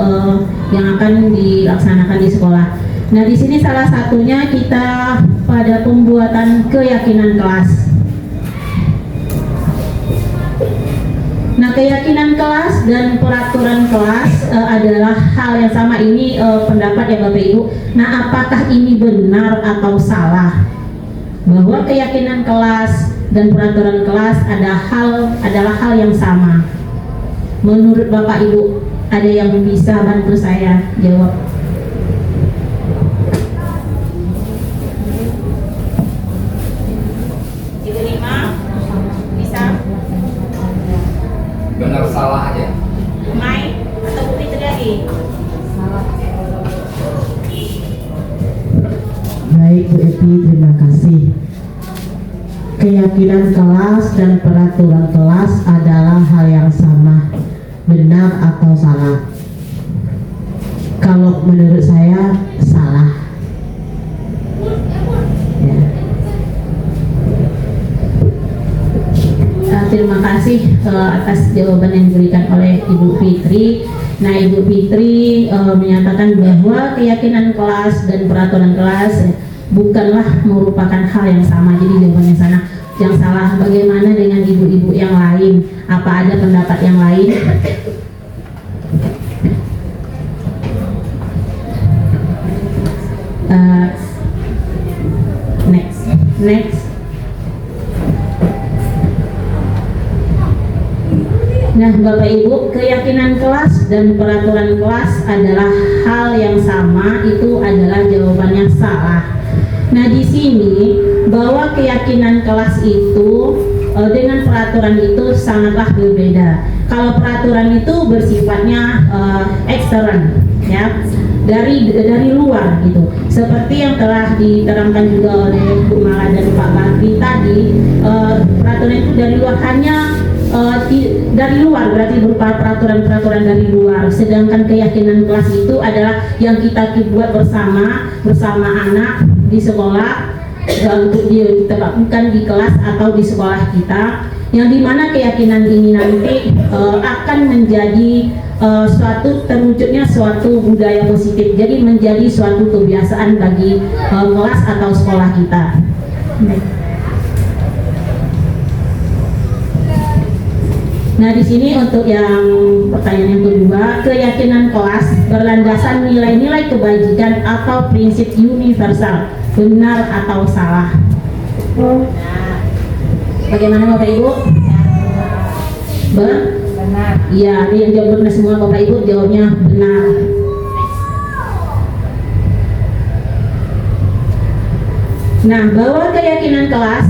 yang akan dilaksanakan di sekolah. Nah, di sini salah satunya kita pada pembuatan keyakinan kelas. Nah, keyakinan kelas dan peraturan kelas adalah hal yang sama. Ini pendapat ya Bapak Ibu. Nah, apakah ini benar atau salah? Bahwa keyakinan kelas dan peraturan kelas adalah hal yang sama. Menurut Bapak Ibu, ada yang bisa bantu saya jawab? Bisa? benar salah aja? Mai atau Bu Fitri lagi? Baik Bu Epi, terima kasih. Keyakinan kelas dan peraturan kelas adalah hal yang sama, benar atau salah? Kalau menurut saya salah. Ya. Terima kasih atas jawaban yang diberikan oleh Ibu Fitri. Nah, Ibu Fitri menyatakan bahwa keyakinan kelas dan peraturan kelas bukanlah merupakan hal yang sama. Jadi jawabannya sana yang salah. Bagaimana dengan ibu-ibu yang lain? Apa ada pendapat yang lain? Next. Nah, Bapak Ibu, keyakinan kelas dan peraturan kelas adalah hal yang sama, itu adalah jawabannya salah. Nah, di sini bahwa keyakinan kelas itu dengan peraturan itu sangatlah berbeda. Kalau peraturan itu bersifatnya ekstern, ya, dari luar gitu. Seperti yang telah diterangkan juga oleh Bu Mala dan Pak Bakri tadi, peraturan itu dari luar hanya dari luar, berarti berupa peraturan-peraturan dari luar. Sedangkan keyakinan kelas itu adalah yang kita buat bersama anak di sekolah, untuk diterapkan di kelas atau di sekolah kita, yang dimana keyakinan ini nanti akan menjadi terwujudnya suatu budaya positif, jadi menjadi suatu kebiasaan bagi kelas atau sekolah kita. Nah, di sini untuk yang pertanyaan yang kedua, keyakinan kelas berlandasan nilai-nilai kebajikan atau prinsip universal, benar atau salah. Bagaimana Bapak Ibu? Benar. Iya, ini yang jawab benar semua Bapak Ibu, jawabnya benar. Nah, bahwa keyakinan kelas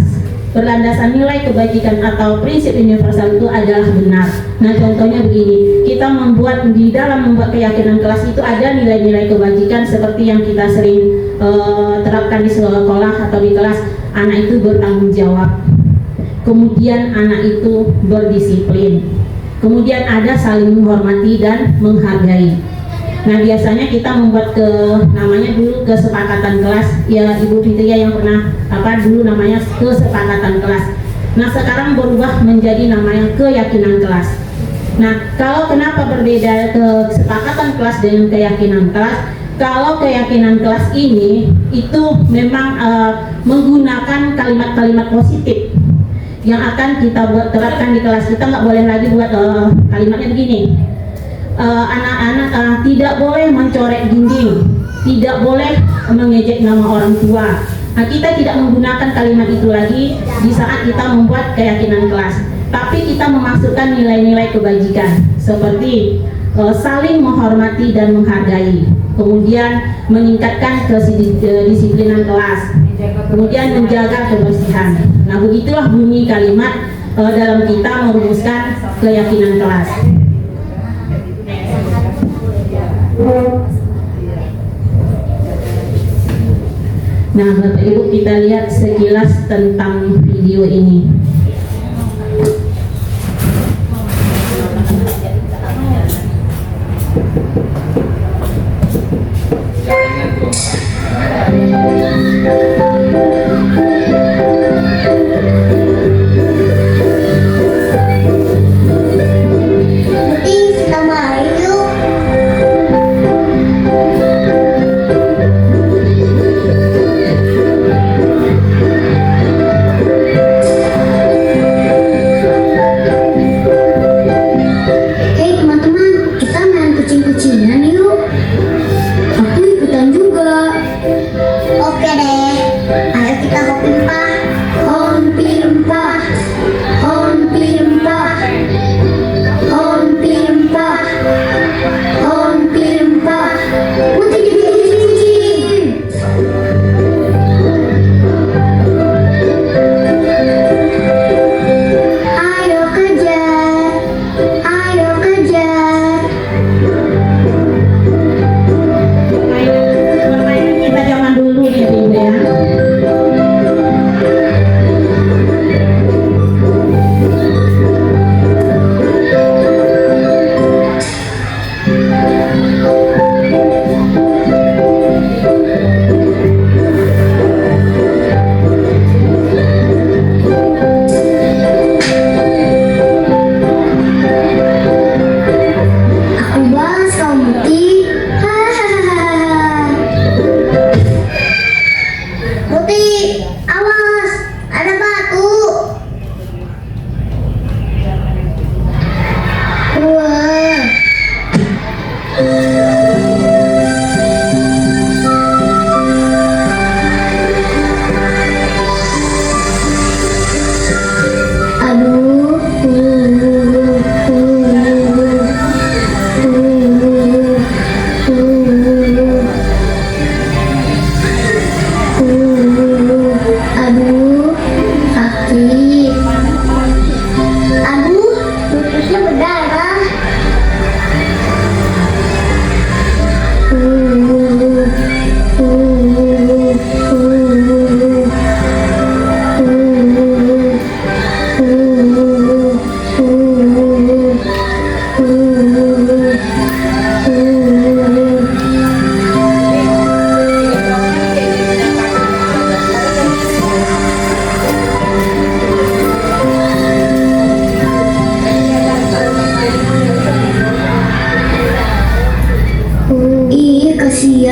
berlandasan nilai kebajikan atau prinsip universal itu adalah benar. Nah, contohnya begini, kita di dalam membuat keyakinan kelas itu ada nilai-nilai kebajikan seperti yang kita sering terapkan di sekolah atau di kelas. Anak itu bertanggung jawab, kemudian anak itu berdisiplin, kemudian ada saling menghormati dan menghargai. Nah, biasanya kita membuat namanya dulu kesepakatan kelas, ya Ibu Fitria yang pernah dulu namanya kesepakatan kelas. Nah, sekarang berubah menjadi namanya keyakinan kelas. Nah, kalau kenapa berbeda kesepakatan kelas dengan keyakinan kelas? Kalau keyakinan kelas ini itu memang menggunakan kalimat-kalimat positif yang akan kita terapkan di kelas. Kita nggak boleh lagi buat kalimatnya begini. Anak-anak tidak boleh mencorek dinding, tidak boleh mengejek nama orang tua. Nah, kita tidak menggunakan kalimat itu lagi di saat kita membuat keyakinan kelas, tapi kita memasukkan nilai-nilai kebajikan seperti saling menghormati dan menghargai, kemudian meningkatkan kedisiplinan kelas, kemudian menjaga kebersihan. Nah, begitulah bunyi kalimat dalam kita merumuskan keyakinan kelas. Nah, Bapak Ibu, kita lihat sekilas tentang video ini.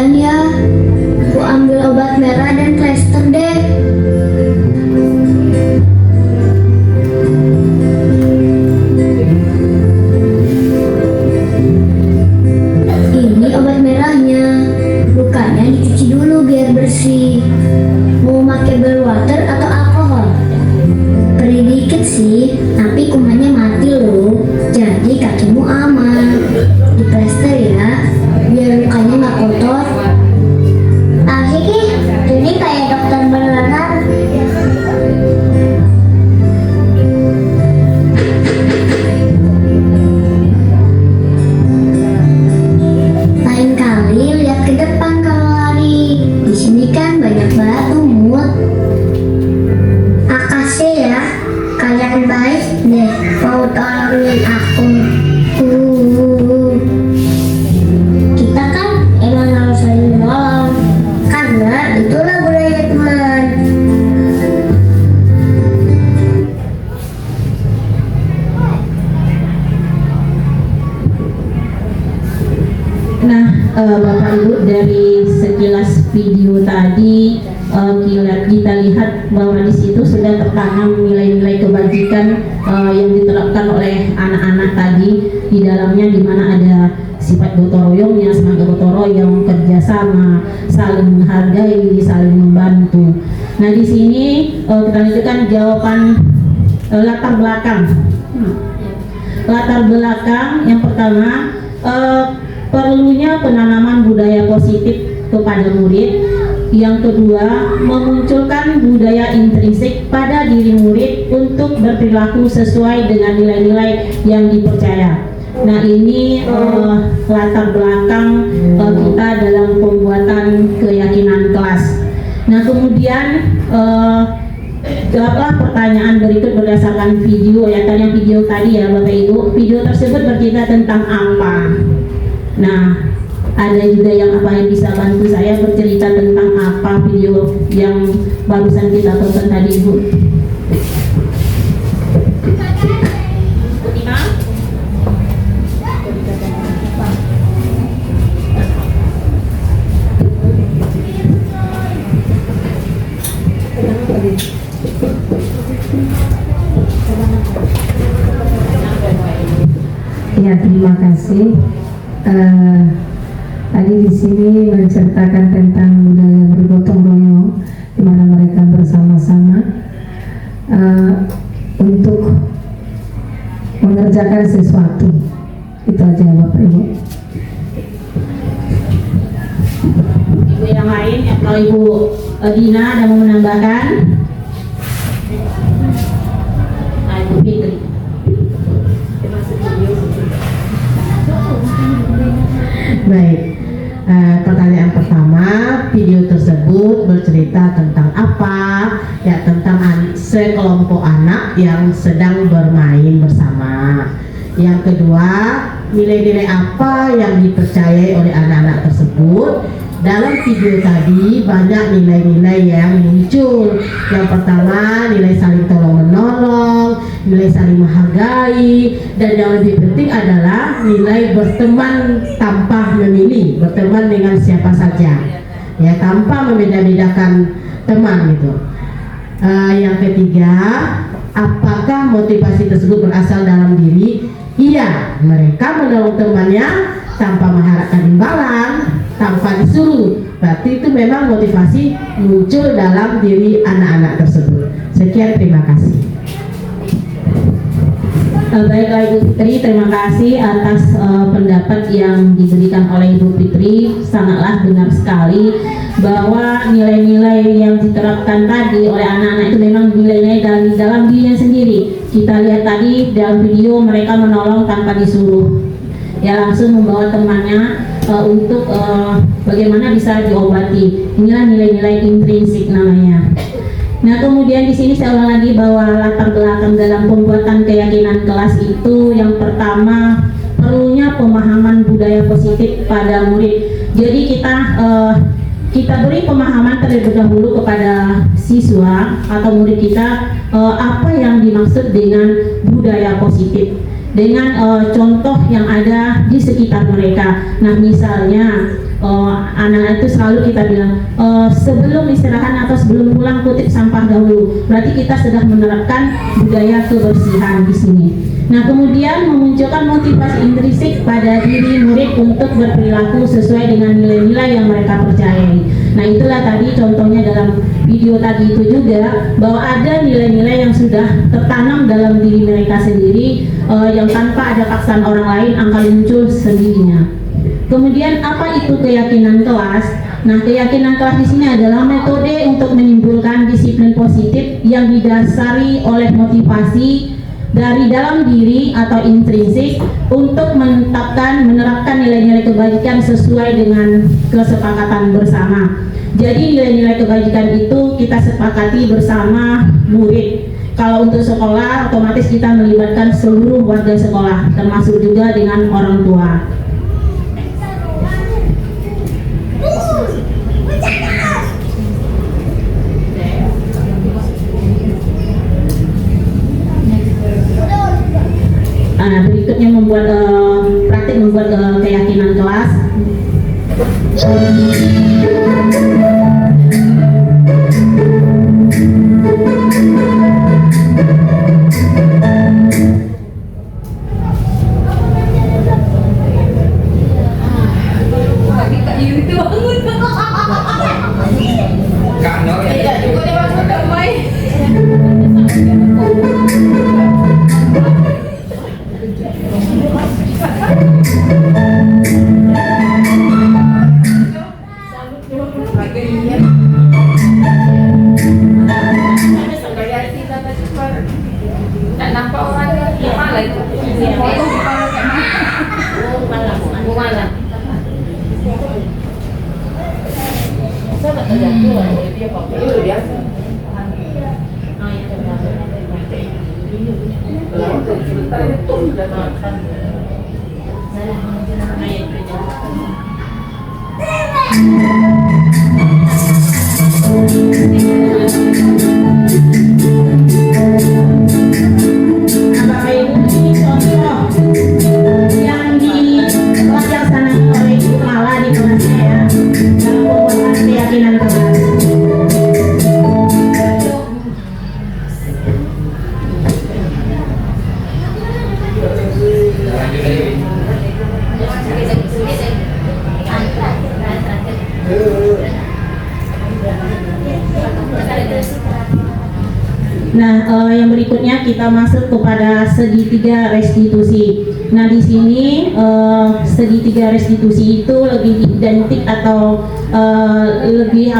hujan ya. Aku ambil obat merah dan plester deh. Ini obat merahnya. Lukanya dicuci dulu biar bersih. Mau pakai bell water atau alkohol? Perih dikit sih, tapi kumannya mati loh. Jadi kakimu aman. Di plester ya, biar lukanya nggak kotor. Asik nih, ini kayak dokter beneran. Lain kali lihat ke depan kalau lari. Di sini kan banyak batu mut. Makasih ya, kalian baik deh mau tolongin aku. Kita kan emang harus saling nolong, karena itulah budaya teman. Nah, Bapak Ibu, dari sekilas video tadi kita lihat bahwa di situ sudah tertanam nilai-nilai kebajikan yang diterapkan oleh anak-anak tadi. Di dalamnya di mana ada sifat gotong royongnya, semangat gotong royong, kerjasama, saling menghargai, saling membantu. Nah, di sini kita lanjutkan jawaban latar belakang. Latar belakang yang pertama, perlunya penanaman budaya positif kepada murid. Yang kedua, memunculkan budaya intrinsik pada diri murid untuk berperilaku sesuai dengan nilai-nilai yang dipercaya. Nah, ini latar belakang kita dalam pembuatan keyakinan kelas. Nah, kemudian jawablah pertanyaan berikut berdasarkan video ya, yang video tadi ya Bapak Ibu. Video tersebut bercerita tentang apa? Nah, ada juga yang bisa bantu saya bercerita tentang apa video yang barusan kita tonton tadi, Ibu. Ya, terima kasih. Tadi di sini menceritakan tentang budaya bergotong royong, di mana mereka bersama-sama untuk mengerjakan sesuatu. Itu aja Bapak Ibu. Ibu yang lain, kalau Ibu Dina ada mau menambahkan? Nah, Ibu Fitri. Baik, pertanyaan pertama, video tersebut bercerita tentang apa? Ya, tentang sekelompok anak yang sedang bermain bersama. Yang kedua, nilai-nilai apa yang dipercayai oleh anak-anak tersebut? Dalam video tadi banyak nilai-nilai yang muncul. Yang pertama, nilai saling tolong-menolong, nilai saling menghargai, dan yang lebih penting adalah nilai berteman tanpa memilih, berteman dengan siapa saja, ya, tanpa membeda-bedakan teman gitu. Yang ketiga, apakah motivasi tersebut berasal dalam diri? Iya, mereka menolong temannya tanpa mengharapkan imbalan, tanpa disuruh. Berarti itu memang motivasi muncul dalam diri anak-anak tersebut. Sekian, terima kasih. Baiklah Ibu Fitri, terima kasih atas pendapat yang diberikan oleh Ibu Fitri. Sangatlah benar sekali bahwa nilai-nilai yang diterapkan tadi oleh anak-anak itu memang nilai-nilai dari dalam dirinya sendiri. Kita lihat tadi dalam video mereka menolong tanpa disuruh, ya, langsung membawa temannya untuk bagaimana bisa diobati. Inilah nilai-nilai intrinsik namanya. Nah, kemudian di sini saya ulang lagi bahwa latar belakang dalam pembuatan keyakinan kelas itu yang pertama, perlunya pemahaman budaya positif pada murid. Jadi kita beri pemahaman terlebih dahulu kepada siswa atau murid kita apa yang dimaksud dengan budaya positif, dengan contoh yang ada di sekitar mereka. Nah, misalnya anak itu selalu kita bilang sebelum istirahat atau sebelum pulang kutip sampah dahulu. Berarti kita sudah menerapkan budaya kebersihan di sini. Nah, kemudian memunculkan motivasi intrinsik pada diri murid untuk berperilaku sesuai dengan nilai-nilai yang mereka percayai. Nah, itulah tadi contohnya dalam video tadi itu juga, bahwa ada nilai-nilai yang sudah tertanam dalam diri mereka sendiri, yang tanpa ada paksaan orang lain akan muncul sendirinya. Kemudian apa itu keyakinan kelas? Nah, keyakinan kelas di sini adalah metode untuk menimbulkan disiplin positif yang didasari oleh motivasi dari dalam diri atau intrinsik untuk menerapkan nilai-nilai kebajikan sesuai dengan kesepakatan bersama. Jadi nilai-nilai kebajikan itu kita sepakati bersama murid. Kalau untuk sekolah, otomatis kita melibatkan seluruh warga sekolah, termasuk juga dengan orang tua. Nah, berikutnya praktik membuat keyakinan kelas. Nah, yang berikutnya kita masuk kepada segitiga restitusi. Nah, di sini segitiga restitusi itu lebih identik atau lebih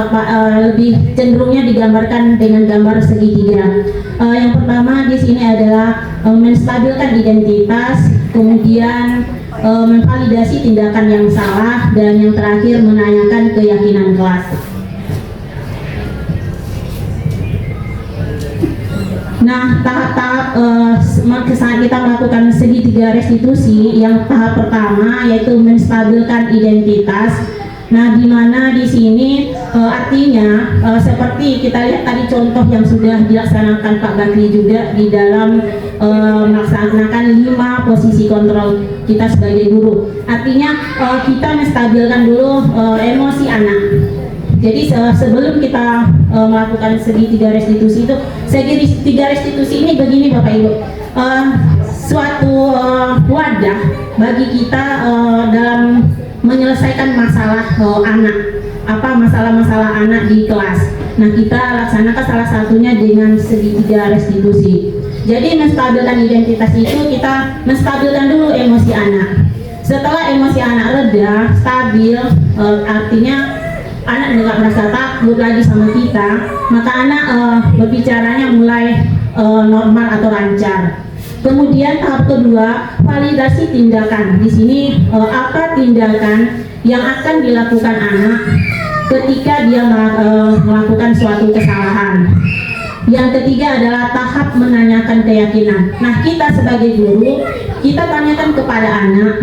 cenderungnya digambarkan dengan gambar segitiga. Yang pertama di sini adalah menstabilkan identitas, kemudian memvalidasi tindakan yang salah, dan yang terakhir menanyakan keyakinan kelas. Nah, tahap-tahap saat kita melakukan segitiga restitusi, yang tahap pertama yaitu menstabilkan identitas. Nah, di mana di sini artinya seperti kita lihat tadi contoh yang sudah dilaksanakan Pak Bakri juga di dalam melaksanakan 5 posisi kontrol kita sebagai guru. Artinya kita menstabilkan dulu emosi anak. Jadi sebelum kita melakukan segitiga restitusi itu, segitiga restitusi ini begini Bapak Ibu, suatu wadah bagi kita dalam menyelesaikan masalah anak, masalah-masalah anak di kelas. Nah, kita laksanakan salah satunya dengan segitiga restitusi. Jadi menstabilkan identitas itu kita menstabilkan dulu emosi anak. Setelah emosi anak reda, stabil, artinya anak nggak merasa takut lagi sama kita, maka anak berbicaranya mulai normal atau lancar. Kemudian tahap kedua, validasi tindakan. Di sini apa tindakan yang akan dilakukan anak ketika dia melakukan suatu kesalahan. Yang ketiga adalah tahap menanyakan keyakinan. Nah, kita sebagai guru, kita tanyakan kepada anak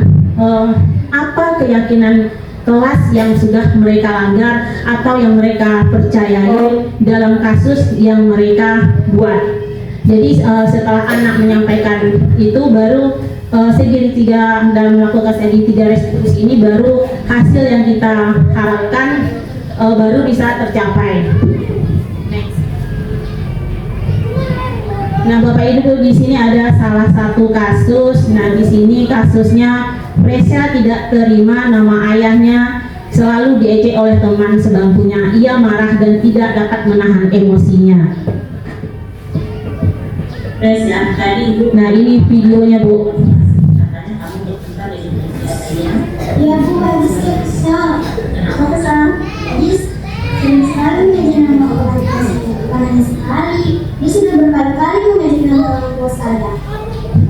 apa keyakinan kelas yang sudah mereka langgar atau yang mereka percayai dalam kasus yang mereka buat. Jadi setelah anak menyampaikan itu, baru segitiga dalam melakukan segitiga restitusi ini, baru hasil yang kita harapkan baru bisa tercapai. Nah, Bapak Ibu, di sini ada salah satu kasus. Nah, di sini kasusnya Presya tidak terima nama ayahnya selalu diejek oleh teman sebangkunya. Ia marah dan tidak dapat menahan emosinya. Presya, tadi Ibu. Nah, ini videonya, Bu. Katanya kamu bercerita dari Presya. Iya Bu, habis kesal. Kenapa kesal? Sering sekali menjadi nama orang tua saya. Bukan hanya sekali, dia sudah berkali-kali menjadi nama orang tua saya.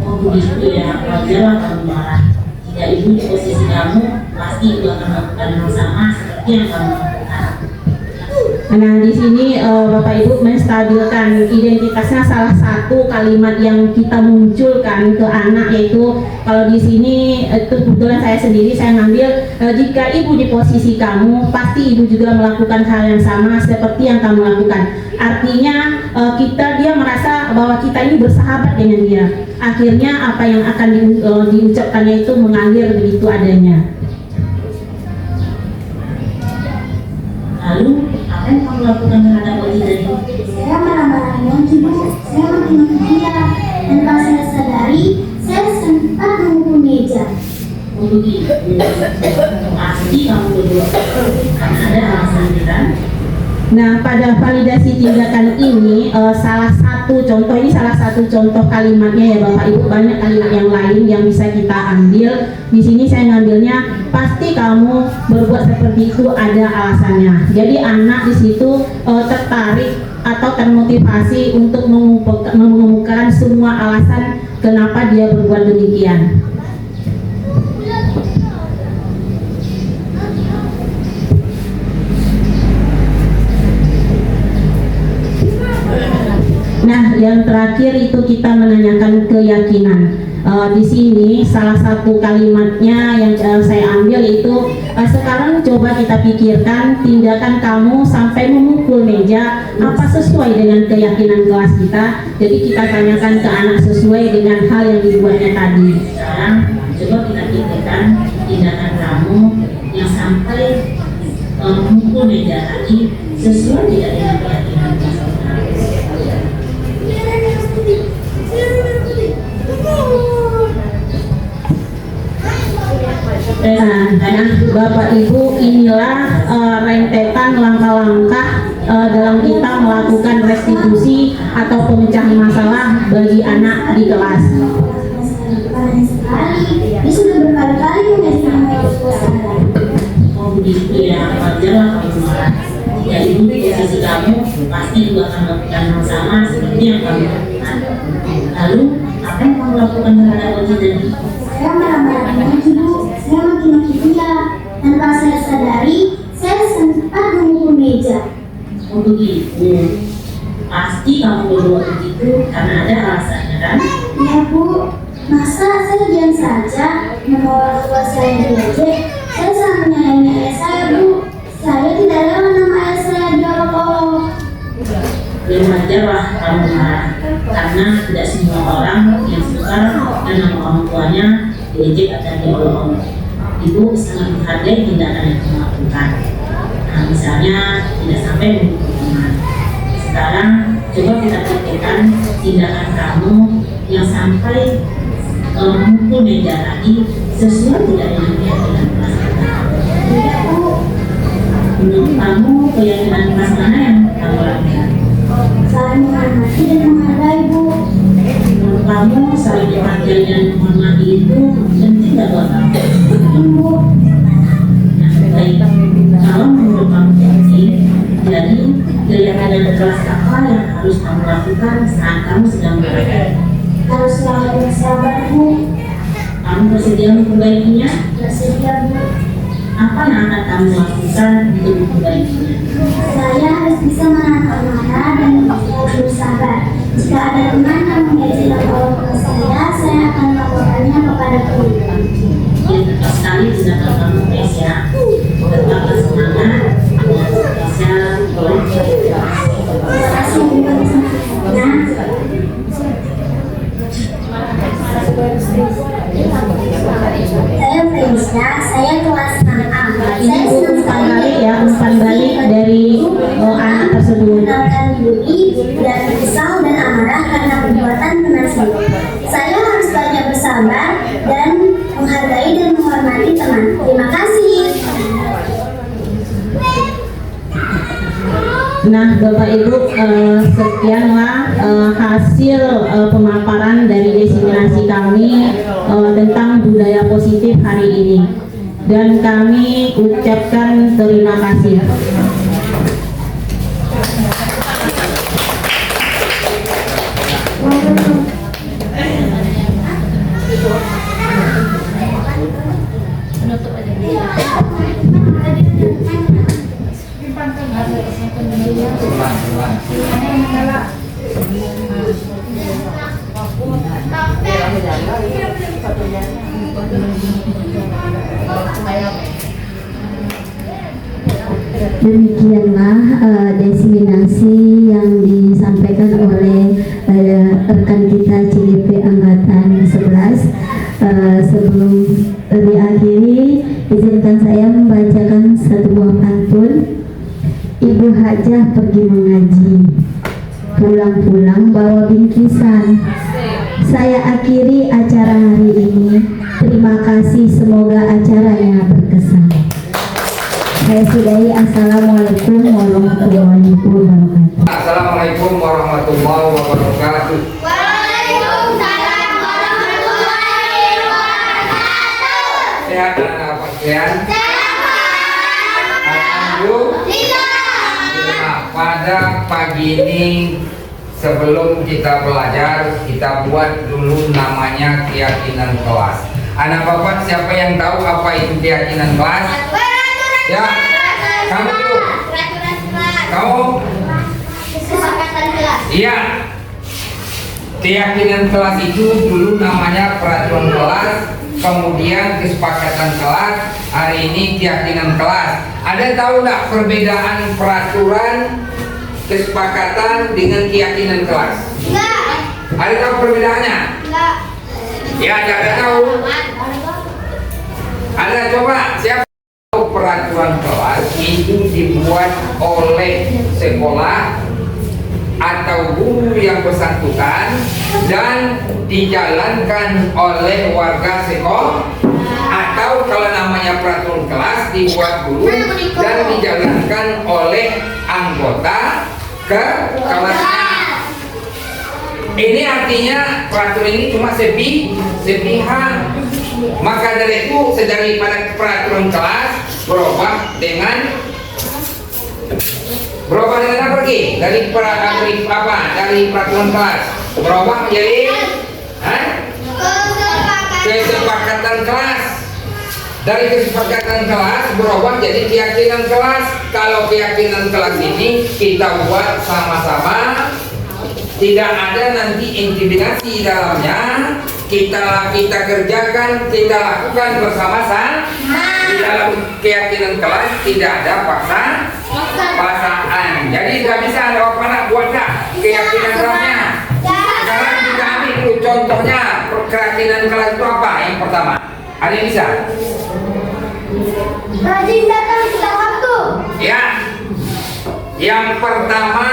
Oh begitu ya, wajarlah kamu marah. Jika ibu di posisi kamu, pasti ibu akan melakukan hal sama seperti yang kamu lakukan. Nah, di sini Bapak Ibu menstabilkan identitasnya. Salah satu kalimat yang kita munculkan ke anak yaitu, kalau di sini itu kebetulan saya sendiri saya ngambil, jika ibu di posisi kamu, pasti ibu juga melakukan hal yang sama seperti yang kamu lakukan. Artinya dia merasa bahwa kita ini bersahabat dengan dia. Akhirnya apa yang akan diucapkannya itu mengalir begitu adanya. Lalu apa yang kamu lakukan terhadap Oji tadi? Saya marah-marahin Oji Bu, saya makin dia. Dan pas saya sadari, saya sempat memukul meja. Oh begitu. Pasti kamu berdua karena ada alasan kan? Nah, pada validasi tindakan ini salah satu contoh kalimatnya ya Bapak Ibu. Banyak kalimat yang lain yang bisa kita ambil. Di sini saya ngambilnya, pasti kamu berbuat seperti itu ada alasannya. Jadi anak di situ tertarik atau termotivasi untuk mengemukakan semua alasan kenapa dia berbuat demikian. Nah, yang terakhir itu kita menanyakan keyakinan. Di sini salah satu kalimatnya yang saya ambil itu, sekarang coba kita pikirkan tindakan kamu sampai memukul meja, apa sesuai dengan keyakinan kelas kita. Jadi kita tanyakan ke anak sesuai dengan hal yang dibuatnya tadi. Sekarang coba kita pikirkan tindakan kamu yang sampai memukul meja tadi sesuai tidak dengan keyakinan kelas kita. Nah, Bapak Ibu, inilah rentetan langkah-langkah dalam kita melakukan restitusi atau pemecahan masalah bagi anak di kelas. Bukan sekali, dia sudah berkali-kali menjadi nama orang tua saya. Oh begitu ya, wajarlah kamu marah. Jika ibu di posisi kamu, pasti ibu akan melakukan hal sama seperti yang kamu lakukan. Lalu, apa yang kamu lakukan terhadap Oji tadi? Saya marah-marahin Oji Bu, saya maki-maki dia. Tanpa saya sadari, saya sempat memukul meja. Oh begitu. Pasti kamu berbuat begitu karena ada alasannya kan? Ya Bu, masa saya diam saja nama orang tua saya diejek? Saya sangat menyayangi ayah saya Bu. Saya tidak rela nama ayah saya diolok-olok. Ya wajarlah kamu marah karena tidak semua orang yang suka dan nama orang tuanya diejek atau diolok-olok. Ibu sangat menghargai tindakan yang kamu lakukan. Nah, misalnya tidak sampai memukul teman. Sekarang coba kita pikirkan tindakan kamu yang sampai memukul meja tadi sesuai tidak dengan keyakinan kelas kita. Ya Bu, Menurut kamu keyakinan kelas mana yang kamu lakukan? saling menghormati dan menghargai Bu. Menurut kamu saling menghargai dan menghormati itu penting nggak buat kamu? Ibu, Nah, baik. Kalau menurut kamu penting, jadi keyakinan kelas apa yang harus kamu lakukan saat kamu sedang belajar? harus selalu bersabar Bu. Kamu bersedia memperbaikinya? Bersedia Bu. Apa yang akan kamu lakukan untuk memperbaikinya? Saya harus bisa menahan amarah dan bersabar. Jika ada teman yang mengejek orang tua saya akan melaporkannya kepada guru. Ya, tepat sekali tindakan kamu, Presya. Tetaplah semangat dan Presya boleh Terima kasih Bu. Nah, khususnya saya kelas 6A. Ini umpan balik ya, umpan balik dari anak tersebut. Mengenalkan diri dan kesal dan amarah karena perbuatan penasih. Saya harus banyak bersabar dan menghargai dan menghormati teman. Terima kasih. Nah, Bapak Ibu, sekianlah hasil pemaparan dari diseminasi kami tentang budaya positif hari ini. Dan kami ucapkan terima kasih. Demikianlah diseminasi yang disampaikan oleh rekan kita CDP Angkatan 11. Sebelum diakhiri, izinkan saya membacakan satu buah pantun. Ibu Hajah pergi mengaji, pulang-pulang bawa bingkisan. Saya akhiri acara hari ini. Terima kasih, semoga acaranya berkesan. Saya sudahi. Assalamualaikum warahmatullahi wabarakatuh. Assalamualaikum warahmatullahi wabarakatuh. Waalaikumsalam warahmatullahi wabarakatuh. Sehat dan apa sehat? Alhamdulillah. Pada pagi ini sebelum kita belajar, kita buat dulu namanya keyakinan kelas. Anak bapak siapa yang tahu apa itu keyakinan kelas? Ya, kamu dulu. Kamu? Kesepakatan kelas. Iya. Keyakinan kelas itu dulu namanya peraturan kelas, kemudian kesepakatan kelas, hari ini keyakinan kelas. Ada tahu nggak perbedaan peraturan, kesepakatan dengan keyakinan kelas? Enggak. Ada tahu perbedaannya? Enggak. Ya, ada tahu. Ada coba siapa? Peraturan kelas itu dibuat oleh sekolah atau guru yang bersangkutan dan dijalankan oleh warga sekolah, atau kalau namanya peraturan kelas dibuat guru dan dijalankan oleh anggota ke kelasnya. Ini artinya peraturan ini cuma sepihak. Maka dari itu daripada peraturan kelas berubah dengan apa lagi? Dari peraturan kelas berubah menjadi kesepakatan kelas. Dari kesepakatan kelas berubah jadi keyakinan kelas. Kalau keyakinan kelas ini kita buat sama-sama, tidak ada nanti intimidasi di dalamnya. Kita kerjakan, kita lakukan bersama-sama. Di dalam keyakinan kelas tidak ada paksaan. Jadi tidak bisa ada apa buat keyakinan kelasnya. Sekarang kita ambil dulu contohnya keyakinan kelas itu apa? Yang pertama, ada yang bisa? Rajin datang tepat waktu. Ya. Yang pertama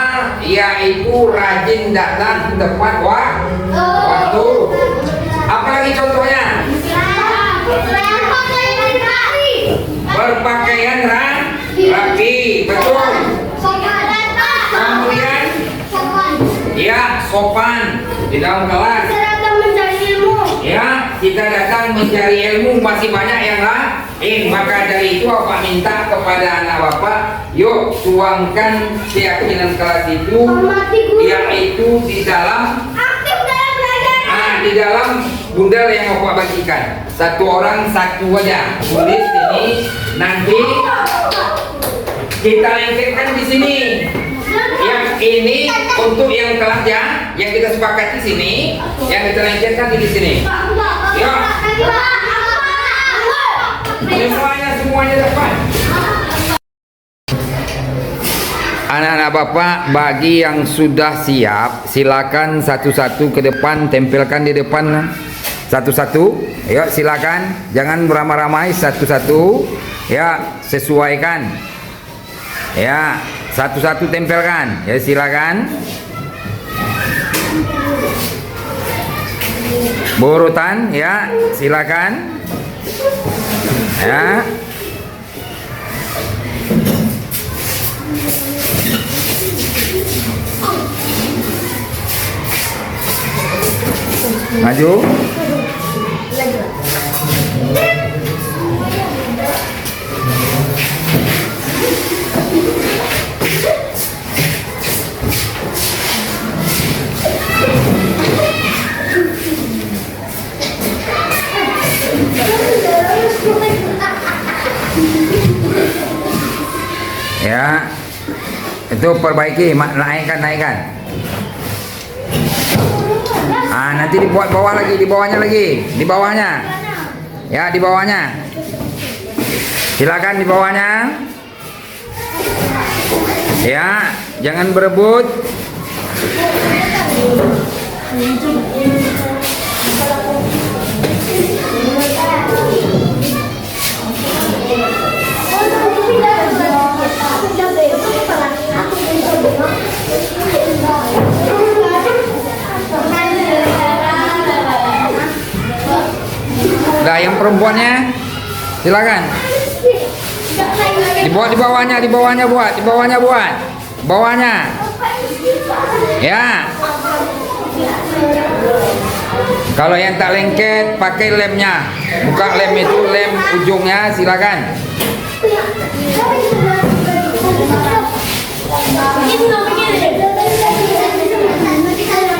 yaitu rajin datang tepat waktu. Apalagi contohnya? Berpakaian rapi, betul. Kemudian, ya sopan di dalam kelas. Ya, kita datang mencari ilmu, masih banyak yang lain. Maka dari itu Bapak minta kepada anak Bapak, yuk tuangkan keyakinan kelas itu, yaitu di dalam di dalam bundel yang Bapak bagikan. Satu orang satu aja tulis ini, nanti kita lengketkan di sini. Yang ini untuk yang kelasnya, yang kita sepakati sini, yang kita lengketkan di sini. Yuk. Semuanya depan. Anak-anak Bapak, bagi yang sudah siap, silakan satu-satu ke depan, tempelkan di depan. Satu-satu. Yuk silakan. Jangan beramai-ramai, satu-satu. Ya, sesuaikan. Ya, satu-satu tempelkan. Ya, silakan. Berurutan, ya, silakan. Ya. Maju. Ya, itu perbaiki, naikkan. Nanti dibuat bawah lagi, di bawahnya. Ya, di bawahnya. Silakan di bawahnya. Ya, jangan berebut. Nah, yang perempuannya silakan. Dibuat di bawahnya buat. Bawahnya. Ya. Kalau yang tak lengket pakai lemnya. Buka lem itu, lem ujungnya silakan.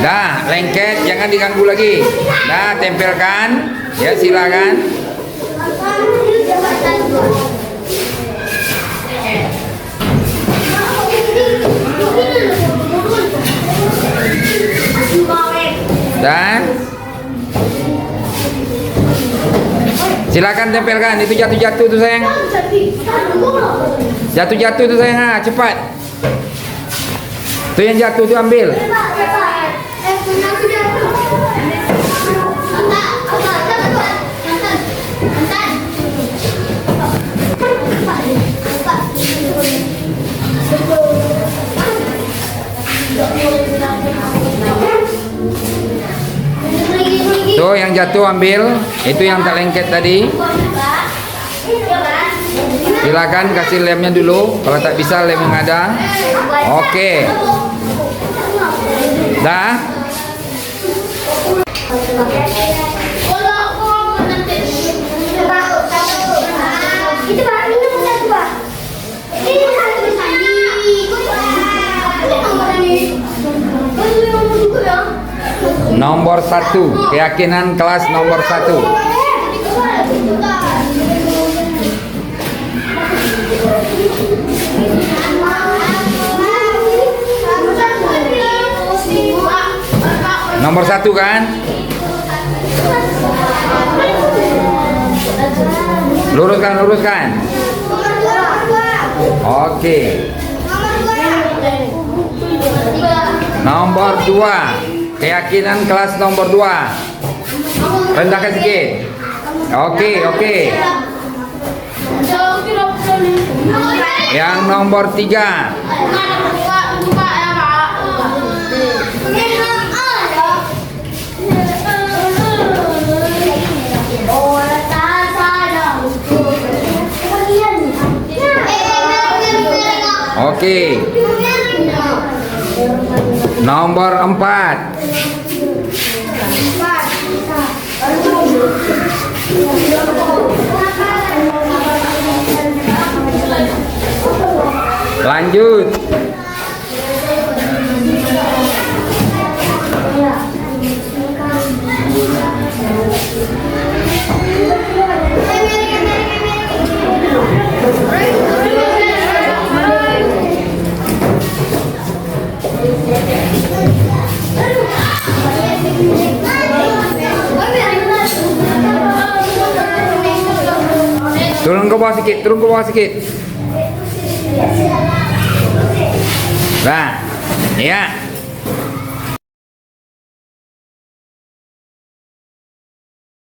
Dah, lengket jangan diganggu lagi. Dah, tempelkan. Ya, silakan. Dan silakan tempelkan. Itu jatuh tuh sayang. Jatuh tuh sayang, cepat. Tuh yang jatuh tuh ambil. Tuh yang jatuh ambil. Itu yang tak lengket tadi. Silakan kasih lemnya dulu. Kalau tak bisa lem yang ada. Oke. Dah. Nomor 1, keyakinan kelas nomor 1. Nomor 1 kan? Luruskan. Oke. Nomor 2, keyakinan kelas nomor 2. Rendahkan sedikit. Oke. Yang nomor 3. Oke. Nomor 4. Lanjut. Turun ke bawah sedikit. Nah, ya.